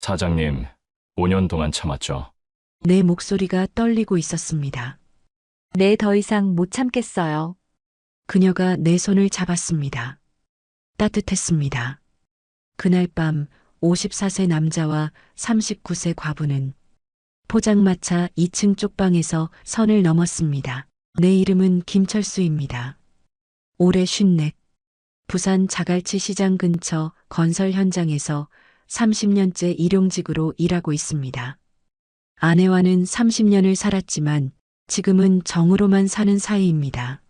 사장님, 5년 동안 참았죠. 내 목소리가 떨리고 있었습니다. 네, 더 이상 못 참겠어요. 그녀가 내 손을 잡았습니다. 따뜻했습니다. 그날 밤 54세 남자와 39세 과부는 포장마차 2층 쪽방에서 선을 넘었습니다. 내 이름은 김철수입니다. 올해 54. 부산 자갈치 시장 근처 건설 현장에서 30년째 일용직으로 일하고 있습니다. 아내와는 30년을 살았지만 지금은 정으로만 사는 사이입니다.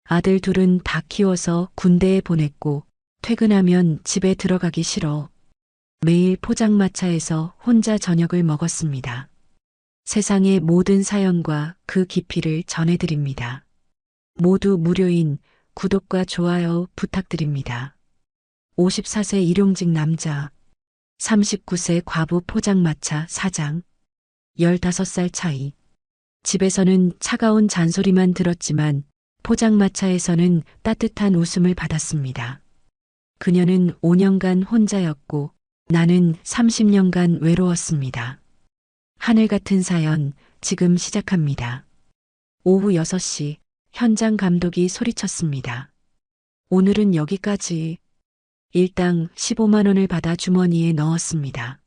아들 둘은 다 키워서 군대에 보냈고 퇴근하면 집에 들어가기 싫어. 매일 포장마차에서 혼자 저녁을 먹었습니다. 세상의 모든 사연과 그 깊이를 전해드립니다. 모두 무료인 구독과 좋아요 부탁드립니다. 54세 일용직 남자, 39세 과부 포장마차 사장, 15살 차이. 집에서는 차가운 잔소리만 들었지만 포장마차에서는 따뜻한 웃음을 받았습니다. 그녀는 5년간 혼자였고 나는 30년간 외로웠습니다. 하늘 같은 사연 지금 시작합니다. 오후 6시 현장 감독이 소리쳤습니다. 오늘은 여기까지. 일당 15만 원을 받아 주머니에 넣었습니다.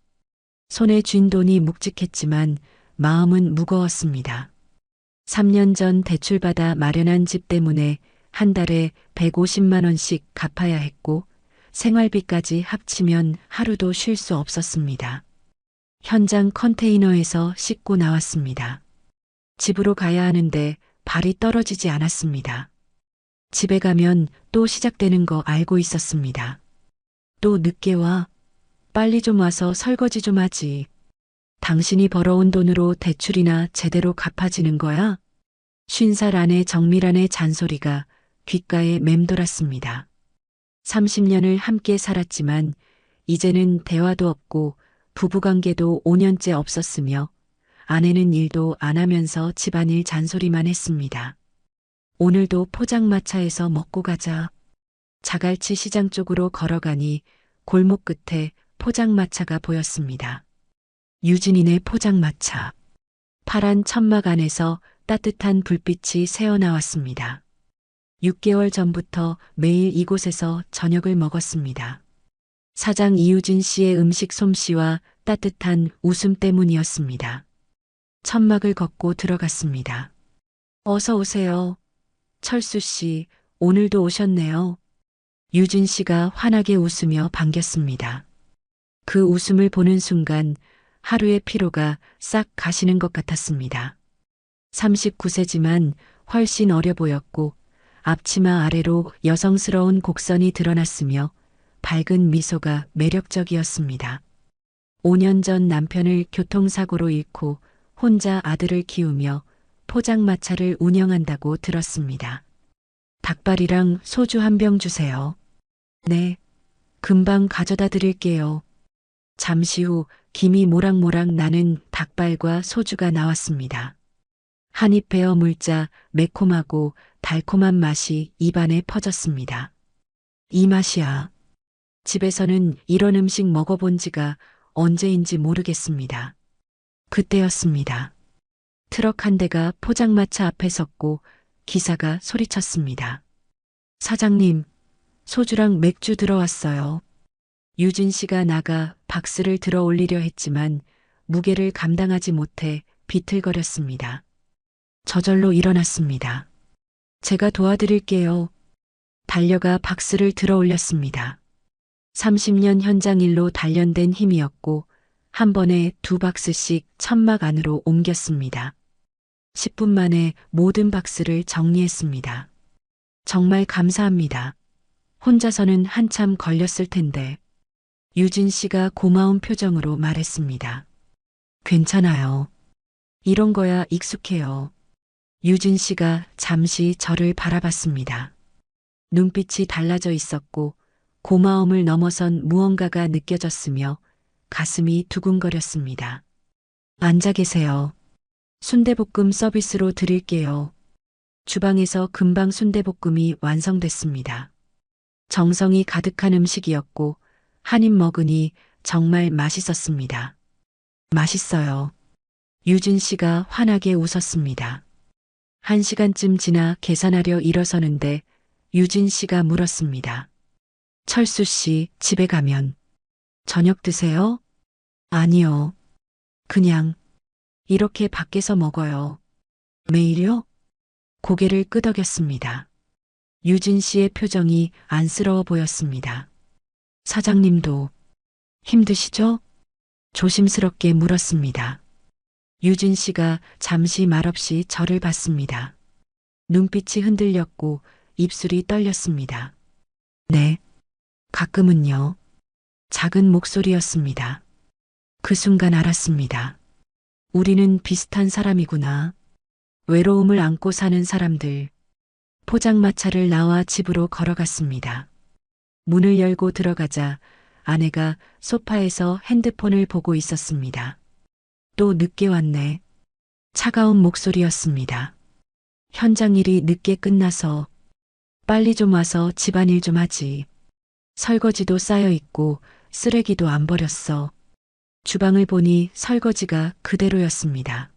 손에 쥔 돈이 묵직했지만 마음은 무거웠습니다. 3년 전 대출받아 마련한 집 때문에 한 달에 150만 원씩 갚아야 했고 생활비까지 합치면 하루도 쉴 수 없었습니다. 현장 컨테이너에서 씻고 나왔습니다. 집으로 가야 하는데 발이 떨어지지 않았습니다. 집에 가면 또 시작되는 거 알고 있었습니다. 또 늦게 와. 빨리 좀 와서 설거지 좀 하지. 당신이 벌어온 돈으로 대출이나 제대로 갚아지는 거야? 50살 안의 정밀한의 잔소리가 귓가에 맴돌았습니다. 30년을 함께 살았지만 이제는 대화도 없고 부부관계도 5년째 없었으며 아내는 일도 안 하면서 집안일 잔소리만 했습니다. 오늘도 포장마차에서 먹고 가자. 자갈치 시장 쪽으로 걸어가니 골목 끝에 포장마차가 보였습니다. 유진이네 포장마차. 파란 천막 안에서 따뜻한 불빛이 새어나왔습니다. 6개월 전부터 매일 이곳에서 저녁을 먹었습니다. 사장 이유진 씨의 음식 솜씨와 따뜻한 웃음 때문이었습니다. 천막을 걷고 들어갔습니다. 어서 오세요. 철수 씨, 오늘도 오셨네요. 유진 씨가 환하게 웃으며 반겼습니다. 그 웃음을 보는 순간 하루의 피로가 싹 가시는 것 같았습니다. 39세지만 훨씬 어려 보였고 앞치마 아래로 여성스러운 곡선이 드러났으며 밝은 미소가 매력적이었습니다. 5년 전 남편을 교통사고로 잃고 혼자 아들을 키우며 포장마차를 운영한다고 들었습니다. 닭발이랑 소주 한 병 주세요. 네, 금방 가져다 드릴게요. 잠시 후 김이 모락모락 나는 닭발과 소주가 나왔습니다. 한 입 베어 물자 매콤하고 달콤한 맛이 입안에 퍼졌습니다. 이 맛이야. 집에서는 이런 음식 먹어본 지가 언제인지 모르겠습니다. 그때였습니다. 트럭 한 대가 포장마차 앞에 섰고 기사가 소리쳤습니다. 사장님, 소주랑 맥주 들어왔어요. 유진 씨가 나가 박스를 들어 올리려 했지만 무게를 감당하지 못해 비틀거렸습니다. 저절로 일어났습니다. 제가 도와드릴게요. 달려가 박스를 들어 올렸습니다. 30년 현장 일로 단련된 힘이었고 한 번에 2박스씩 천막 안으로 옮겼습니다. 10분 만에 모든 박스를 정리했습니다. 정말 감사합니다. 혼자서는 한참 걸렸을 텐데. 유진 씨가 고마운 표정으로 말했습니다. 괜찮아요. 이런 거야 익숙해요. 유진 씨가 잠시 저를 바라봤습니다. 눈빛이 달라져 있었고 고마움을 넘어선 무언가가 느껴졌으며 가슴이 두근거렸습니다. 앉아 계세요. 순대볶음 서비스로 드릴게요. 주방에서 금방 순대볶음이 완성됐습니다. 정성이 가득한 음식이었고 한 입 먹으니 정말 맛있었습니다. 맛있어요. 유진 씨가 환하게 웃었습니다. 1시간쯤 지나 계산하려 일어서는데 유진 씨가 물었습니다. 철수 씨, 집에 가면 저녁 드세요? 아니요. 그냥 이렇게 밖에서 먹어요. 매일요? 고개를 끄덕였습니다. 유진 씨의 표정이 안쓰러워 보였습니다. 사장님도 힘드시죠? 조심스럽게 물었습니다. 유진 씨가 잠시 말없이 저를 봤습니다. 눈빛이 흔들렸고 입술이 떨렸습니다. 네, 가끔은요. 작은 목소리였습니다. 그 순간 알았습니다. 우리는 비슷한 사람이구나. 외로움을 안고 사는 사람들. 포장마차를 나와 집으로 걸어갔습니다. 문을 열고 들어가자 아내가 소파에서 핸드폰을 보고 있었습니다. 또 늦게 왔네. 차가운 목소리였습니다. 현장 일이 늦게 끝나서 빨리 좀 와서 집안일 좀 하지. 설거지도 쌓여 있고 쓰레기도 안 버렸어. 주방을 보니 설거지가 그대로였습니다.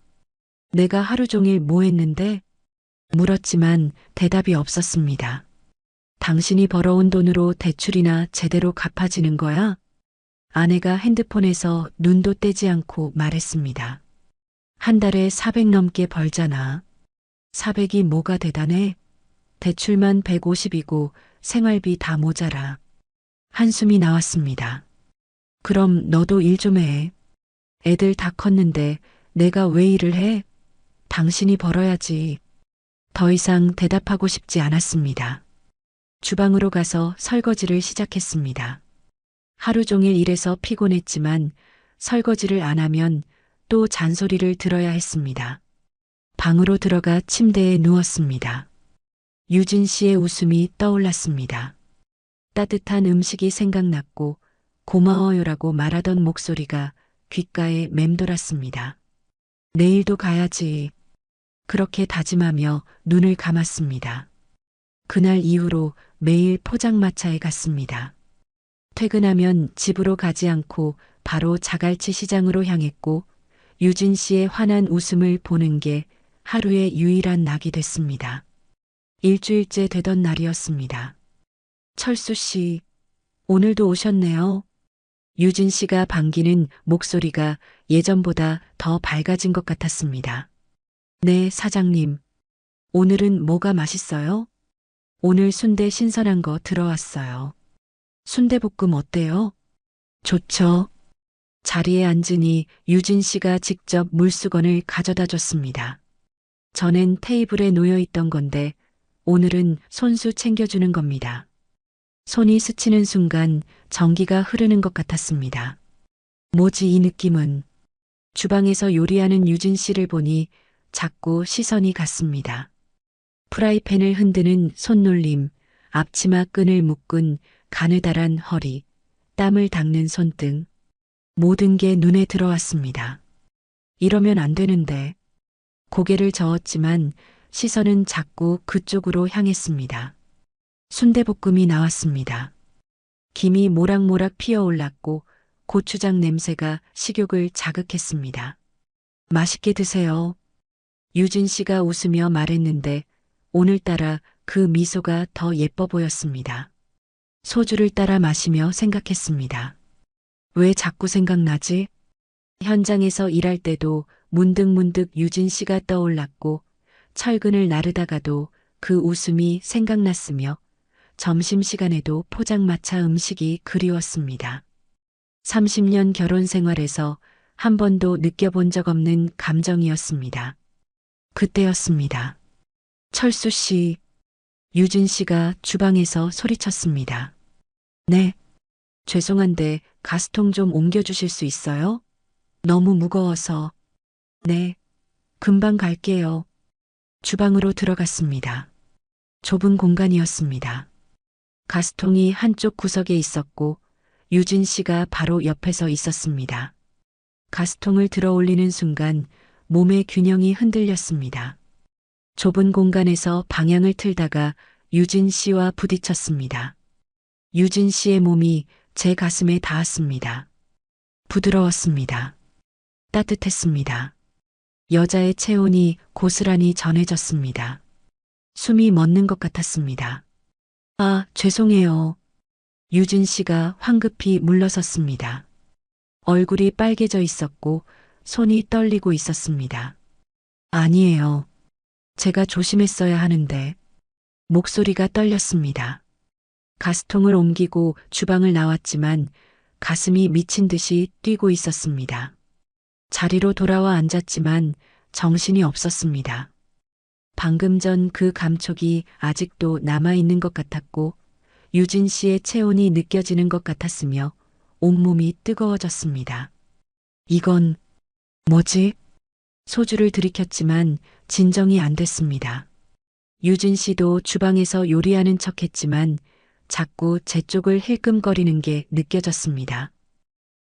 내가 하루 종일 뭐 했는데? 물었지만 대답이 없었습니다. 당신이 벌어온 돈으로 대출이나 제대로 갚아지는 거야? 아내가 핸드폰에서 눈도 떼지 않고 말했습니다. 한 달에 400 넘게 벌잖아. 400이 뭐가 대단해? 대출만 150이고 생활비 다 모자라. 한숨이 나왔습니다. 그럼 너도 일 좀 해. 애들 다 컸는데 내가 왜 일을 해? 당신이 벌어야지. 더 이상 대답하고 싶지 않았습니다. 주방으로 가서 설거지를 시작했습니다. 하루 종일 일해서 피곤했지만 설거지를 안 하면 또 잔소리를 들어야 했습니다. 방으로 들어가 침대에 누웠습니다. 유진 씨의 웃음이 떠올랐습니다. 따뜻한 음식이 생각났고 고마워요라고 말하던 목소리가 귓가에 맴돌았습니다. 내일도 가야지. 그렇게 다짐하며 눈을 감았습니다. 그날 이후로 매일 포장마차에 갔습니다. 퇴근하면 집으로 가지 않고 바로 자갈치 시장으로 향했고 유진 씨의 환한 웃음을 보는 게 하루의 유일한 낙이 됐습니다. 일주일째 되던 날이었습니다. 철수 씨, 오늘도 오셨네요. 유진 씨가 반기는 목소리가 예전보다 더 밝아진 것 같았습니다. 네, 사장님. 오늘은 뭐가 맛있어요? 오늘 순대 신선한 거 들어왔어요. 순대볶음 어때요? 좋죠. 자리에 앉으니 유진 씨가 직접 물수건을 가져다 줬습니다. 전엔 테이블에 놓여 있던 건데 오늘은 손수 챙겨주는 겁니다. 손이 스치는 순간 전기가 흐르는 것 같았습니다. 뭐지 이 느낌은? 주방에서 요리하는 유진 씨를 보니 자꾸 시선이 갔습니다. 프라이팬을 흔드는 손놀림, 앞치마 끈을 묶은 가느다란 허리, 땀을 닦는 손등, 모든 게 눈에 들어왔습니다. 이러면 안 되는데. 고개를 저었지만 시선은 자꾸 그쪽으로 향했습니다. 순대볶음이 나왔습니다. 김이 모락모락 피어올랐고 고추장 냄새가 식욕을 자극했습니다. 맛있게 드세요. 유진 씨가 웃으며 말했는데 오늘따라 그 미소가 더 예뻐 보였습니다. 소주를 따라 마시며 생각했습니다. 왜 자꾸 생각나지? 현장에서 일할 때도 문득문득 유진 씨가 떠올랐고 철근을 나르다가도 그 웃음이 생각났으며 점심시간에도 포장마차 음식이 그리웠습니다. 30년 결혼 생활에서 한 번도 느껴본 적 없는 감정이었습니다. 그때였습니다. 철수 씨, 유진 씨가 주방에서 소리쳤습니다. 네, 죄송한데 가스통 좀 옮겨주실 수 있어요? 너무 무거워서. 네, 금방 갈게요. 주방으로 들어갔습니다. 좁은 공간이었습니다. 가스통이 한쪽 구석에 있었고 유진 씨가 바로 옆에서 있었습니다. 가스통을 들어 올리는 순간 몸의 균형이 흔들렸습니다. 좁은 공간에서 방향을 틀다가 유진 씨와 부딪혔습니다. 유진 씨의 몸이 제 가슴에 닿았습니다. 부드러웠습니다. 따뜻했습니다. 여자의 체온이 고스란히 전해졌습니다. 숨이 멎는 것 같았습니다. 아, 죄송해요. 유진 씨가 황급히 물러섰습니다. 얼굴이 빨개져 있었고 손이 떨리고 있었습니다. 아니에요. 제가 조심했어야 하는데. 목소리가 떨렸습니다. 가스통을 옮기고 주방을 나왔지만 가슴이 미친 듯이 뛰고 있었습니다. 자리로 돌아와 앉았지만 정신이 없었습니다. 방금 전 그 감촉이 아직도 남아있는 것 같았고 유진 씨의 체온이 느껴지는 것 같았으며 온몸이 뜨거워졌습니다. 이건 뭐지? 소주를 들이켰지만 진정이 안 됐습니다. 유진 씨도 주방에서 요리하는 척 했지만 자꾸 제 쪽을 힐끔거리는 게 느껴졌습니다.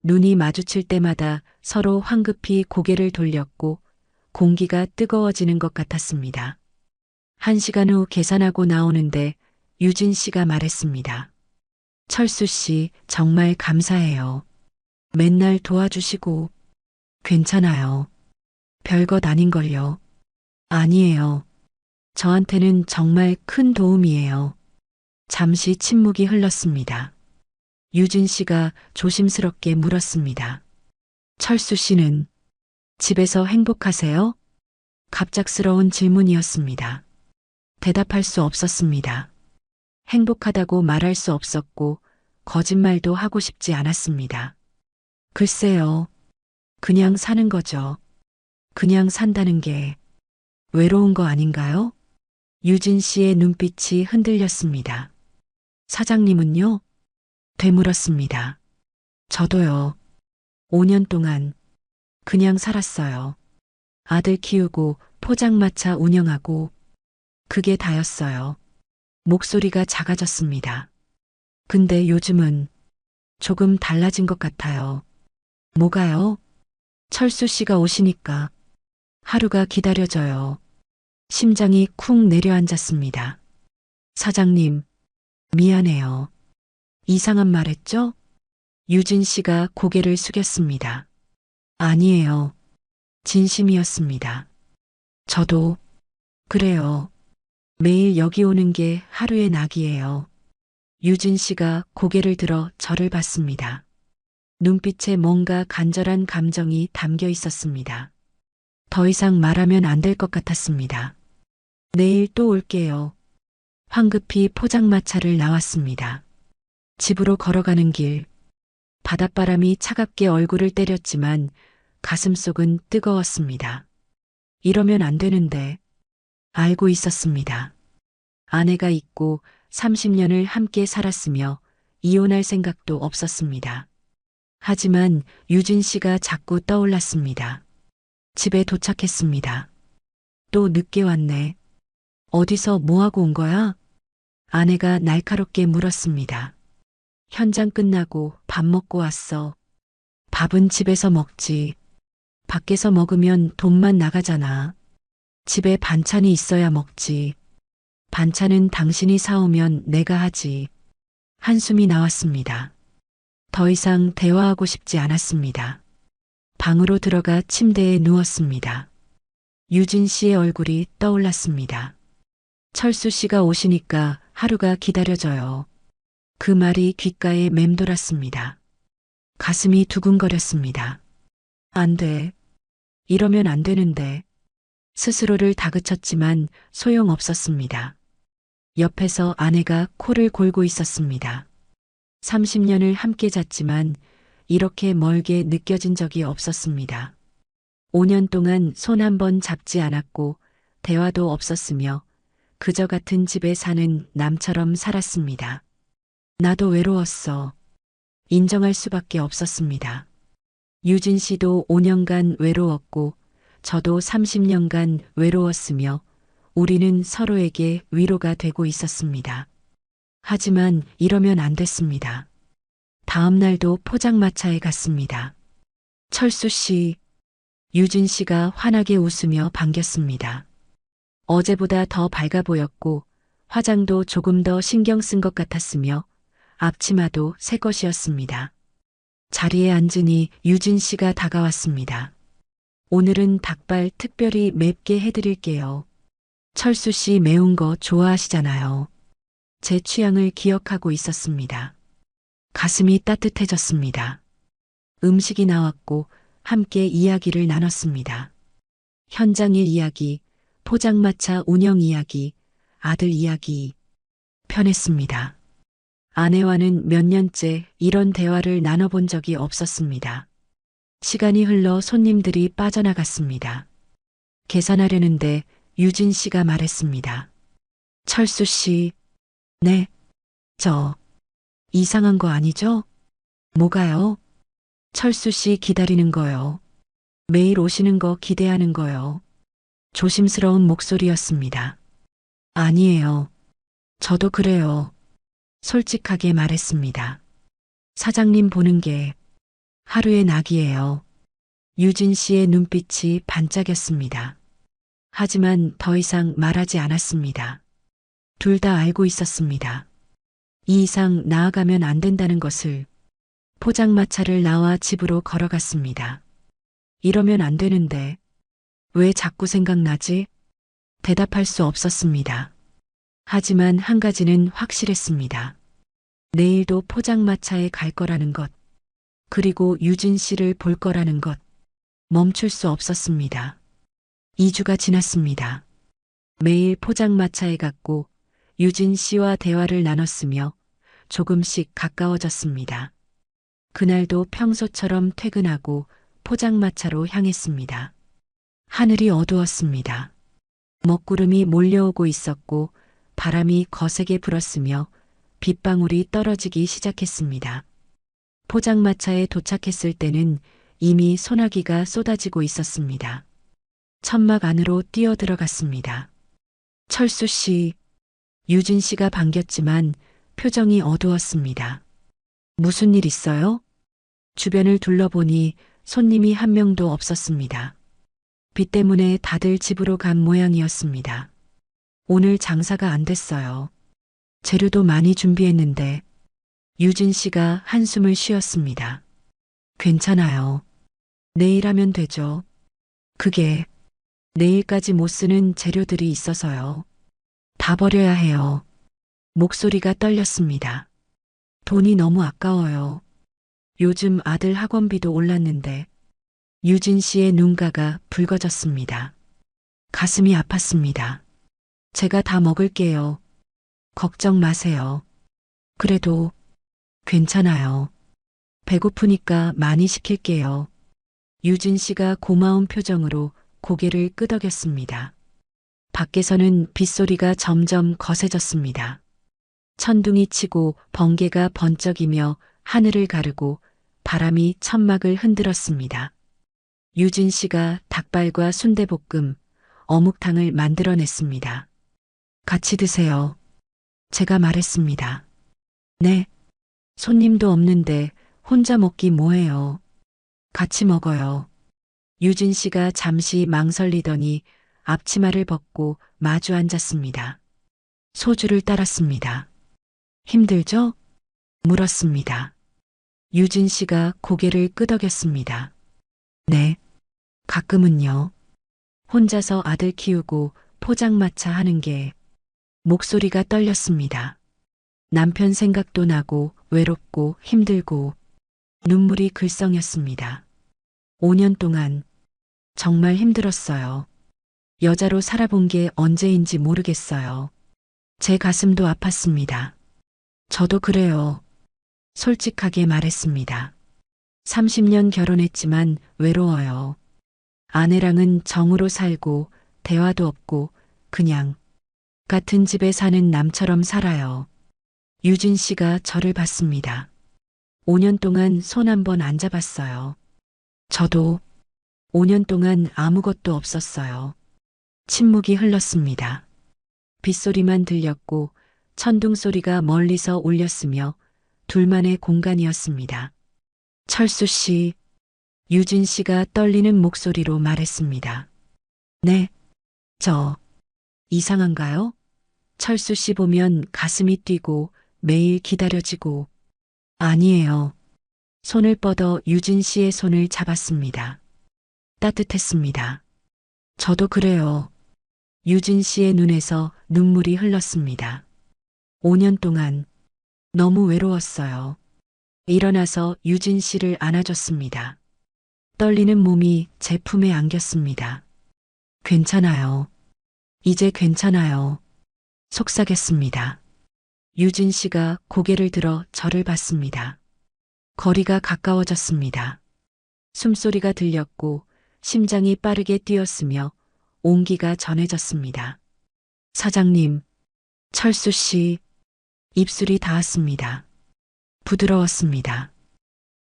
눈이 마주칠 때마다 서로 황급히 고개를 돌렸고 공기가 뜨거워지는 것 같았습니다. 1시간 후 계산하고 나오는데 유진 씨가 말했습니다. 철수 씨, 정말 감사해요. 맨날 도와주시고. 괜찮아요. 별것 아닌걸요. 아니에요. 저한테는 정말 큰 도움이에요. 잠시 침묵이 흘렀습니다. 유진 씨가 조심스럽게 물었습니다. 철수 씨는 집에서 행복하세요? 갑작스러운 질문이었습니다. 대답할 수 없었습니다. 행복하다고 말할 수 없었고 거짓말도 하고 싶지 않았습니다. 글쎄요. 그냥 사는 거죠. 그냥 산다는 게 외로운 거 아닌가요? 유진 씨의 눈빛이 흔들렸습니다. 사장님은요? 되물었습니다. 저도요. 5년 동안 그냥 살았어요. 아들 키우고 포장마차 운영하고 그게 다였어요. 목소리가 작아졌습니다. 근데 요즘은 조금 달라진 것 같아요. 뭐가요? 철수 씨가 오시니까 하루가 기다려져요. 심장이 쿵 내려앉았습니다. 사장님, 미안해요. 이상한 말 했죠? 유진 씨가 고개를 숙였습니다. 아니에요. 진심이었습니다. 저도 그래요. 매일 여기 오는 게 하루의 낙이에요. 유진 씨가 고개를 들어 저를 봤습니다. 눈빛에 뭔가 간절한 감정이 담겨 있었습니다. 더 이상 말하면 안 될 것 같았습니다. 내일 또 올게요. 황급히 포장마차를 나왔습니다. 집으로 걸어가는 길, 바닷바람이 차갑게 얼굴을 때렸지만 가슴속은 뜨거웠습니다. 이러면 안 되는데 알고 있었습니다. 아내가 있고 30년을 함께 살았으며 이혼할 생각도 없었습니다. 하지만 유진 씨가 자꾸 떠올랐습니다. 집에 도착했습니다. 또 늦게 왔네. 어디서 뭐하고 온 거야? 아내가 날카롭게 물었습니다. 현장 끝나고 밥 먹고 왔어. 밥은 집에서 먹지. 밖에서 먹으면 돈만 나가잖아. 집에 반찬이 있어야 먹지. 반찬은 당신이 사오면 내가 하지. 한숨이 나왔습니다. 더 이상 대화하고 싶지 않았습니다. 방으로 들어가 침대에 누웠습니다. 유진 씨의 얼굴이 떠올랐습니다. 철수 씨가 오시니까 하루가 기다려져요. 그 말이 귓가에 맴돌았습니다. 가슴이 두근거렸습니다. 안 돼. 이러면 안 되는데. 스스로를 다그쳤지만 소용없었습니다. 옆에서 아내가 코를 골고 있었습니다. 30년을 함께 잤지만 이렇게 멀게 느껴진 적이 없었습니다. 5년 동안 손 한 번 잡지 않았고 대화도 없었으며 그저 같은 집에 사는 남처럼 살았습니다. 나도 외로웠어. 인정할 수밖에 없었습니다. 유진 씨도 5년간 외로웠고 저도 30년간 외로웠으며 우리는 서로에게 위로가 되고 있었습니다. 하지만 이러면 안 됐습니다. 다음 날도 포장마차에 갔습니다. 철수 씨, 유진 씨가 환하게 웃으며 반겼습니다. 어제보다 더 밝아 보였고 화장도 조금 더 신경 쓴 것 같았으며 앞치마도 새 것이었습니다. 자리에 앉으니 유진 씨가 다가왔습니다. 오늘은 닭발 특별히 맵게 해드릴게요. 철수 씨 매운 거 좋아하시잖아요. 제 취향을 기억하고 있었습니다. 가슴이 따뜻해졌습니다. 음식이 나왔고 함께 이야기를 나눴습니다. 현장 일 이야기, 포장마차 운영 이야기, 아들 이야기. 편했습니다. 아내와는 몇 년째 이런 대화를 나눠본 적이 없었습니다. 시간이 흘러 손님들이 빠져나갔습니다. 계산하려는데 유진 씨가 말했습니다. 철수 씨, 네, 저, 이상한 거 아니죠? 뭐가요? 철수 씨 기다리는 거요. 매일 오시는 거 기대하는 거요. 조심스러운 목소리였습니다. 아니에요. 저도 그래요. 솔직하게 말했습니다. 사장님 보는 게 하루의 낙이에요. 유진 씨의 눈빛이 반짝였습니다. 하지만 더 이상 말하지 않았습니다. 둘 다 알고 있었습니다. 이 이상 나아가면 안 된다는 것을. 포장마차를 나와 집으로 걸어갔습니다. 이러면 안 되는데 왜 자꾸 생각나지? 대답할 수 없었습니다. 하지만 한 가지는 확실했습니다. 내일도 포장마차에 갈 거라는 것, 그리고 유진 씨를 볼 거라는 것, 멈출 수 없었습니다. 2주가 지났습니다. 매일 포장마차에 갔고 유진 씨와 대화를 나눴으며 조금씩 가까워졌습니다. 그날도 평소처럼 퇴근하고 포장마차로 향했습니다. 하늘이 어두웠습니다. 먹구름이 몰려오고 있었고 바람이 거세게 불었으며 빗방울이 떨어지기 시작했습니다. 포장마차에 도착했을 때는 이미 소나기가 쏟아지고 있었습니다. 천막 안으로 뛰어들어갔습니다. 철수 씨, 유진 씨가 반겼지만 표정이 어두웠습니다. 무슨 일 있어요? 주변을 둘러보니 손님이 한 명도 없었습니다. 비 때문에 다들 집으로 간 모양이었습니다. 오늘 장사가 안 됐어요. 재료도 많이 준비했는데 유진 씨가 한숨을 쉬었습니다. 괜찮아요. 내일 하면 되죠. 그게 내일까지 못 쓰는 재료들이 있어서요. 다 버려야 해요. 목소리가 떨렸습니다. 돈이 너무 아까워요. 요즘 아들 학원비도 올랐는데 유진 씨의 눈가가 붉어졌습니다. 가슴이 아팠습니다. 제가 다 먹을게요. 걱정 마세요. 그래도 괜찮아요. 배고프니까 많이 시킬게요. 유진 씨가 고마운 표정으로 고개를 끄덕였습니다. 밖에서는 빗소리가 점점 거세졌습니다. 천둥이 치고 번개가 번쩍이며 하늘을 가르고 바람이 천막을 흔들었습니다. 유진 씨가 닭발과 순대볶음, 어묵탕을 만들어냈습니다. 같이 드세요. 제가 말했습니다. 네. 손님도 없는데 혼자 먹기 뭐해요. 같이 먹어요. 유진 씨가 잠시 망설이더니 앞치마를 벗고 마주 앉았습니다. 소주를 따랐습니다. 힘들죠? 물었습니다. 유진 씨가 고개를 끄덕였습니다. 네. 가끔은요. 혼자서 아들 키우고 포장마차 하는 게 목소리가 떨렸습니다. 남편 생각도 나고 외롭고 힘들고 눈물이 글썽였습니다. 5년 동안 정말 힘들었어요. 여자로 살아본 게 언제인지 모르겠어요. 제 가슴도 아팠습니다. 저도 그래요. 솔직하게 말했습니다. 30년 결혼했지만 외로워요. 아내랑은 정으로 살고 대화도 없고 그냥 같은 집에 사는 남처럼 살아요. 유진 씨가 저를 봤습니다. 5년 동안 손 한 번 안 잡았어요. 저도 5년 동안 아무것도 없었어요. 침묵이 흘렀습니다. 빗소리만 들렸고 천둥 소리가 멀리서 울렸으며 둘만의 공간이었습니다. 철수 씨, 유진 씨가 떨리는 목소리로 말했습니다. 네, 저 이상한가요? 철수 씨 보면 가슴이 뛰고 매일 기다려지고 아니에요. 손을 뻗어 유진 씨의 손을 잡았습니다. 따뜻했습니다. 저도 그래요. 유진 씨의 눈에서 눈물이 흘렀습니다. 5년 동안 너무 외로웠어요. 일어나서 유진 씨를 안아줬습니다. 떨리는 몸이 제 품에 안겼습니다. 괜찮아요. 이제 괜찮아요. 속삭였습니다. 유진 씨가 고개를 들어 저를 봤습니다. 거리가 가까워졌습니다. 숨소리가 들렸고 심장이 빠르게 뛰었으며 온기가 전해졌습니다. 사장님, 철수 씨, 입술이 닿았습니다. 부드러웠습니다.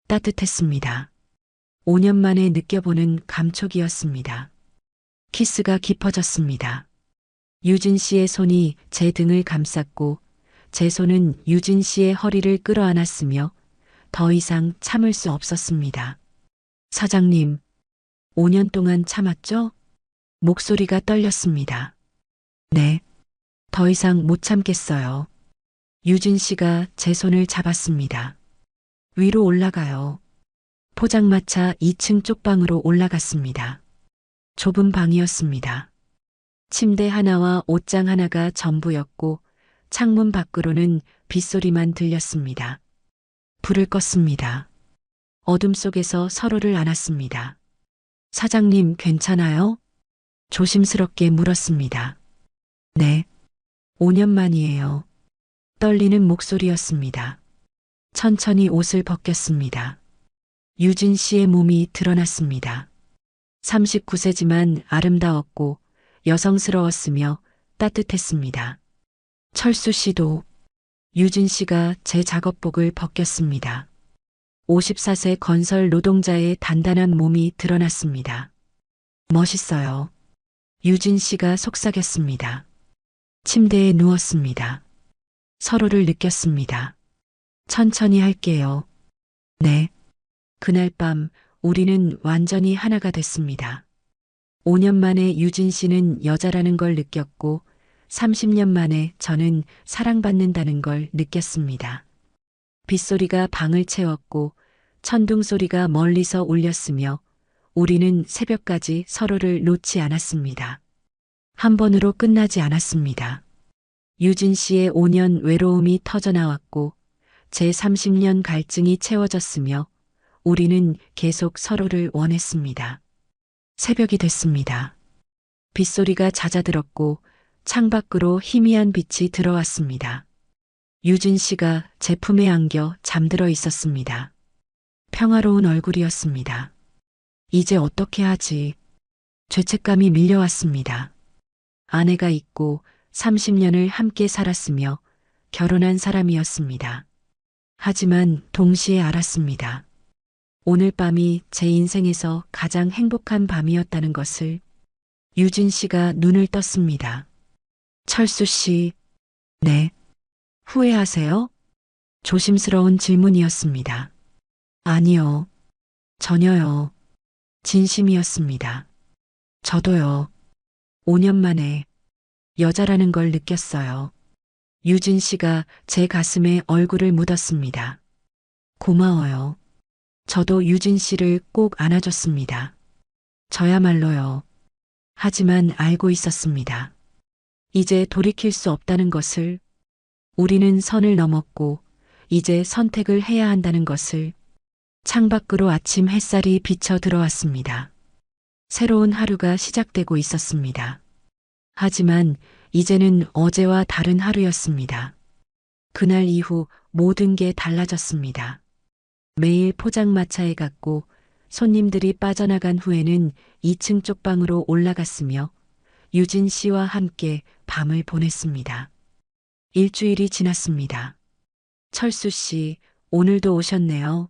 따뜻했습니다. 5년 만에 느껴보는 감촉이었습니다. 키스가 깊어졌습니다. 유진 씨의 손이 제 등을 감쌌고 제 손은 유진 씨의 허리를 끌어안았으며 더 이상 참을 수 없었습니다. 사장님, 5년 동안 참았죠? 목소리가 떨렸습니다. 네, 더 이상 못 참겠어요. 유진 씨가 제 손을 잡았습니다. 위로 올라가요. 포장마차 2층 쪽방으로 올라갔습니다. 좁은 방이었습니다. 침대 하나와 옷장 하나가 전부였고 창문 밖으로는 빗소리만 들렸습니다. 불을 껐습니다. 어둠 속에서 서로를 안았습니다. 사장님 괜찮아요? 조심스럽게 물었습니다. 네, 5년 만이에요. 떨리는 목소리였습니다. 천천히 옷을 벗겼습니다. 유진 씨의 몸이 드러났습니다. 39세지만 아름다웠고 여성스러웠으며 따뜻했습니다. 철수 씨도. 유진 씨가 제 작업복을 벗겼습니다. 54세 건설 노동자의 단단한 몸이 드러났습니다. 멋있어요. 유진 씨가 속삭였습니다. 침대에 누웠습니다. 서로를 느꼈습니다. 천천히 할게요. 네. 그날 밤 우리는 완전히 하나가 됐습니다. 5년 만에 유진 씨는 여자라는 걸 느꼈고 30년 만에 저는 사랑받는다는 걸 느꼈습니다. 빗소리가 방을 채웠고 천둥 소리가 멀리서 울렸으며 우리는 새벽까지 서로를 놓지 않았습니다. 한 번으로 끝나지 않았습니다. 유진 씨의 5년 외로움이 터져나왔고 제 30년 갈증이 채워졌으며 우리는 계속 서로를 원했습니다. 새벽이 됐습니다. 빗소리가 잦아들었고 창밖으로 희미한 빛이 들어왔습니다. 유진 씨가 제 품에 안겨 잠들어 있었습니다. 평화로운 얼굴이었습니다. 이제 어떻게 하지? 죄책감이 밀려왔습니다. 아내가 있고 30년을 함께 살았으며 결혼한 사람이었습니다. 하지만 동시에 알았습니다. 오늘 밤이 제 인생에서 가장 행복한 밤이었다는 것을. 유진 씨가 눈을 떴습니다. 철수 씨, 네. 후회하세요? 조심스러운 질문이었습니다. 아니요. 전혀요. 진심이었습니다. 저도요. 5년 만에 여자라는 걸 느꼈어요. 유진 씨가 제 가슴에 얼굴을 묻었습니다. 고마워요. 저도 유진 씨를 꼭 안아줬습니다. 저야말로요. 하지만 알고 있었습니다. 이제 돌이킬 수 없다는 것을. 우리는 선을 넘었고 이제 선택을 해야 한다는 것을. 창밖으로 아침 햇살이 비쳐 들어왔습니다. 새로운 하루가 시작되고 있었습니다. 하지만 이제는 어제와 다른 하루였습니다. 그날 이후 모든 게 달라졌습니다. 매일 포장마차에 갔고 손님들이 빠져나간 후에는 2층 쪽방으로 올라갔으며 유진 씨와 함께 밤을 보냈습니다. 일주일이 지났습니다. 철수 씨, 오늘도 오셨네요.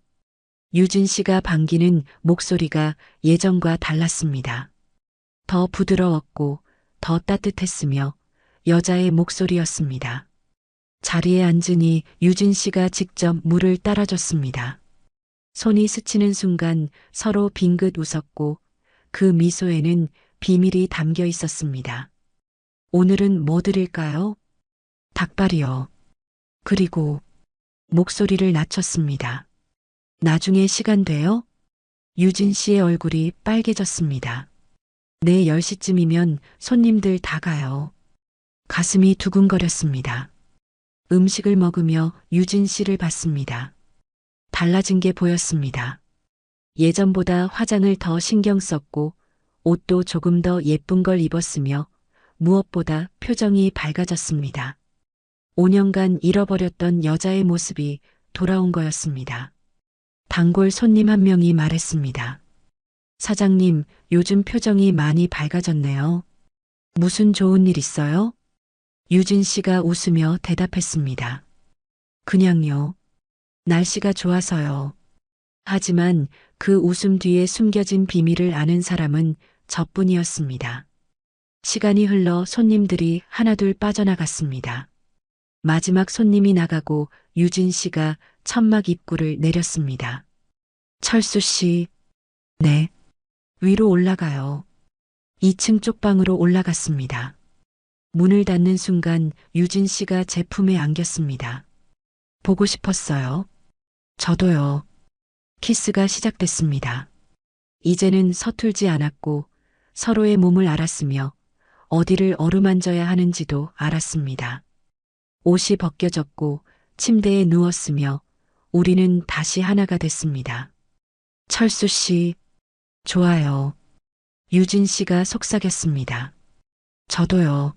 유진 씨가 반기는 목소리가 예전과 달랐습니다. 더 부드러웠고 더 따뜻했으며 여자의 목소리였습니다. 자리에 앉으니 유진 씨가 직접 물을 따라줬습니다. 손이 스치는 순간 서로 빙긋 웃었고 그 미소에는 비밀이 담겨 있었습니다. 오늘은 뭐 드릴까요? 닭발이요. 그리고 목소리를 낮췄습니다. 나중에 시간 돼요? 유진 씨의 얼굴이 빨개졌습니다. 네, 10시쯤이면 손님들 다 가요. 가슴이 두근거렸습니다. 음식을 먹으며 유진 씨를 봤습니다. 달라진 게 보였습니다. 예전보다 화장을 더 신경 썼고 옷도 조금 더 예쁜 걸 입었으며 무엇보다 표정이 밝아졌습니다. 5년간 잃어버렸던 여자의 모습이 돌아온 거였습니다. 단골 손님 한 명이 말했습니다. 사장님, 요즘 표정이 많이 밝아졌네요. 무슨 좋은 일 있어요? 유진 씨가 웃으며 대답했습니다. 그냥요. 날씨가 좋아서요. 하지만 그 웃음 뒤에 숨겨진 비밀을 아는 사람은 저뿐이었습니다. 시간이 흘러 손님들이 하나둘 빠져나갔습니다. 마지막 손님이 나가고 유진 씨가 천막 입구를 내렸습니다. 철수 씨, 네. 위로 올라가요. 2층 쪽방으로 올라갔습니다. 문을 닫는 순간 유진 씨가 제 품에 안겼습니다. 보고 싶었어요. 저도요. 키스가 시작됐습니다. 이제는 서툴지 않았고 서로의 몸을 알았으며 어디를 어루만져야 하는지도 알았습니다. 옷이 벗겨졌고 침대에 누웠으며 우리는 다시 하나가 됐습니다. 철수 씨, 좋아요. 유진 씨가 속삭였습니다. 저도요.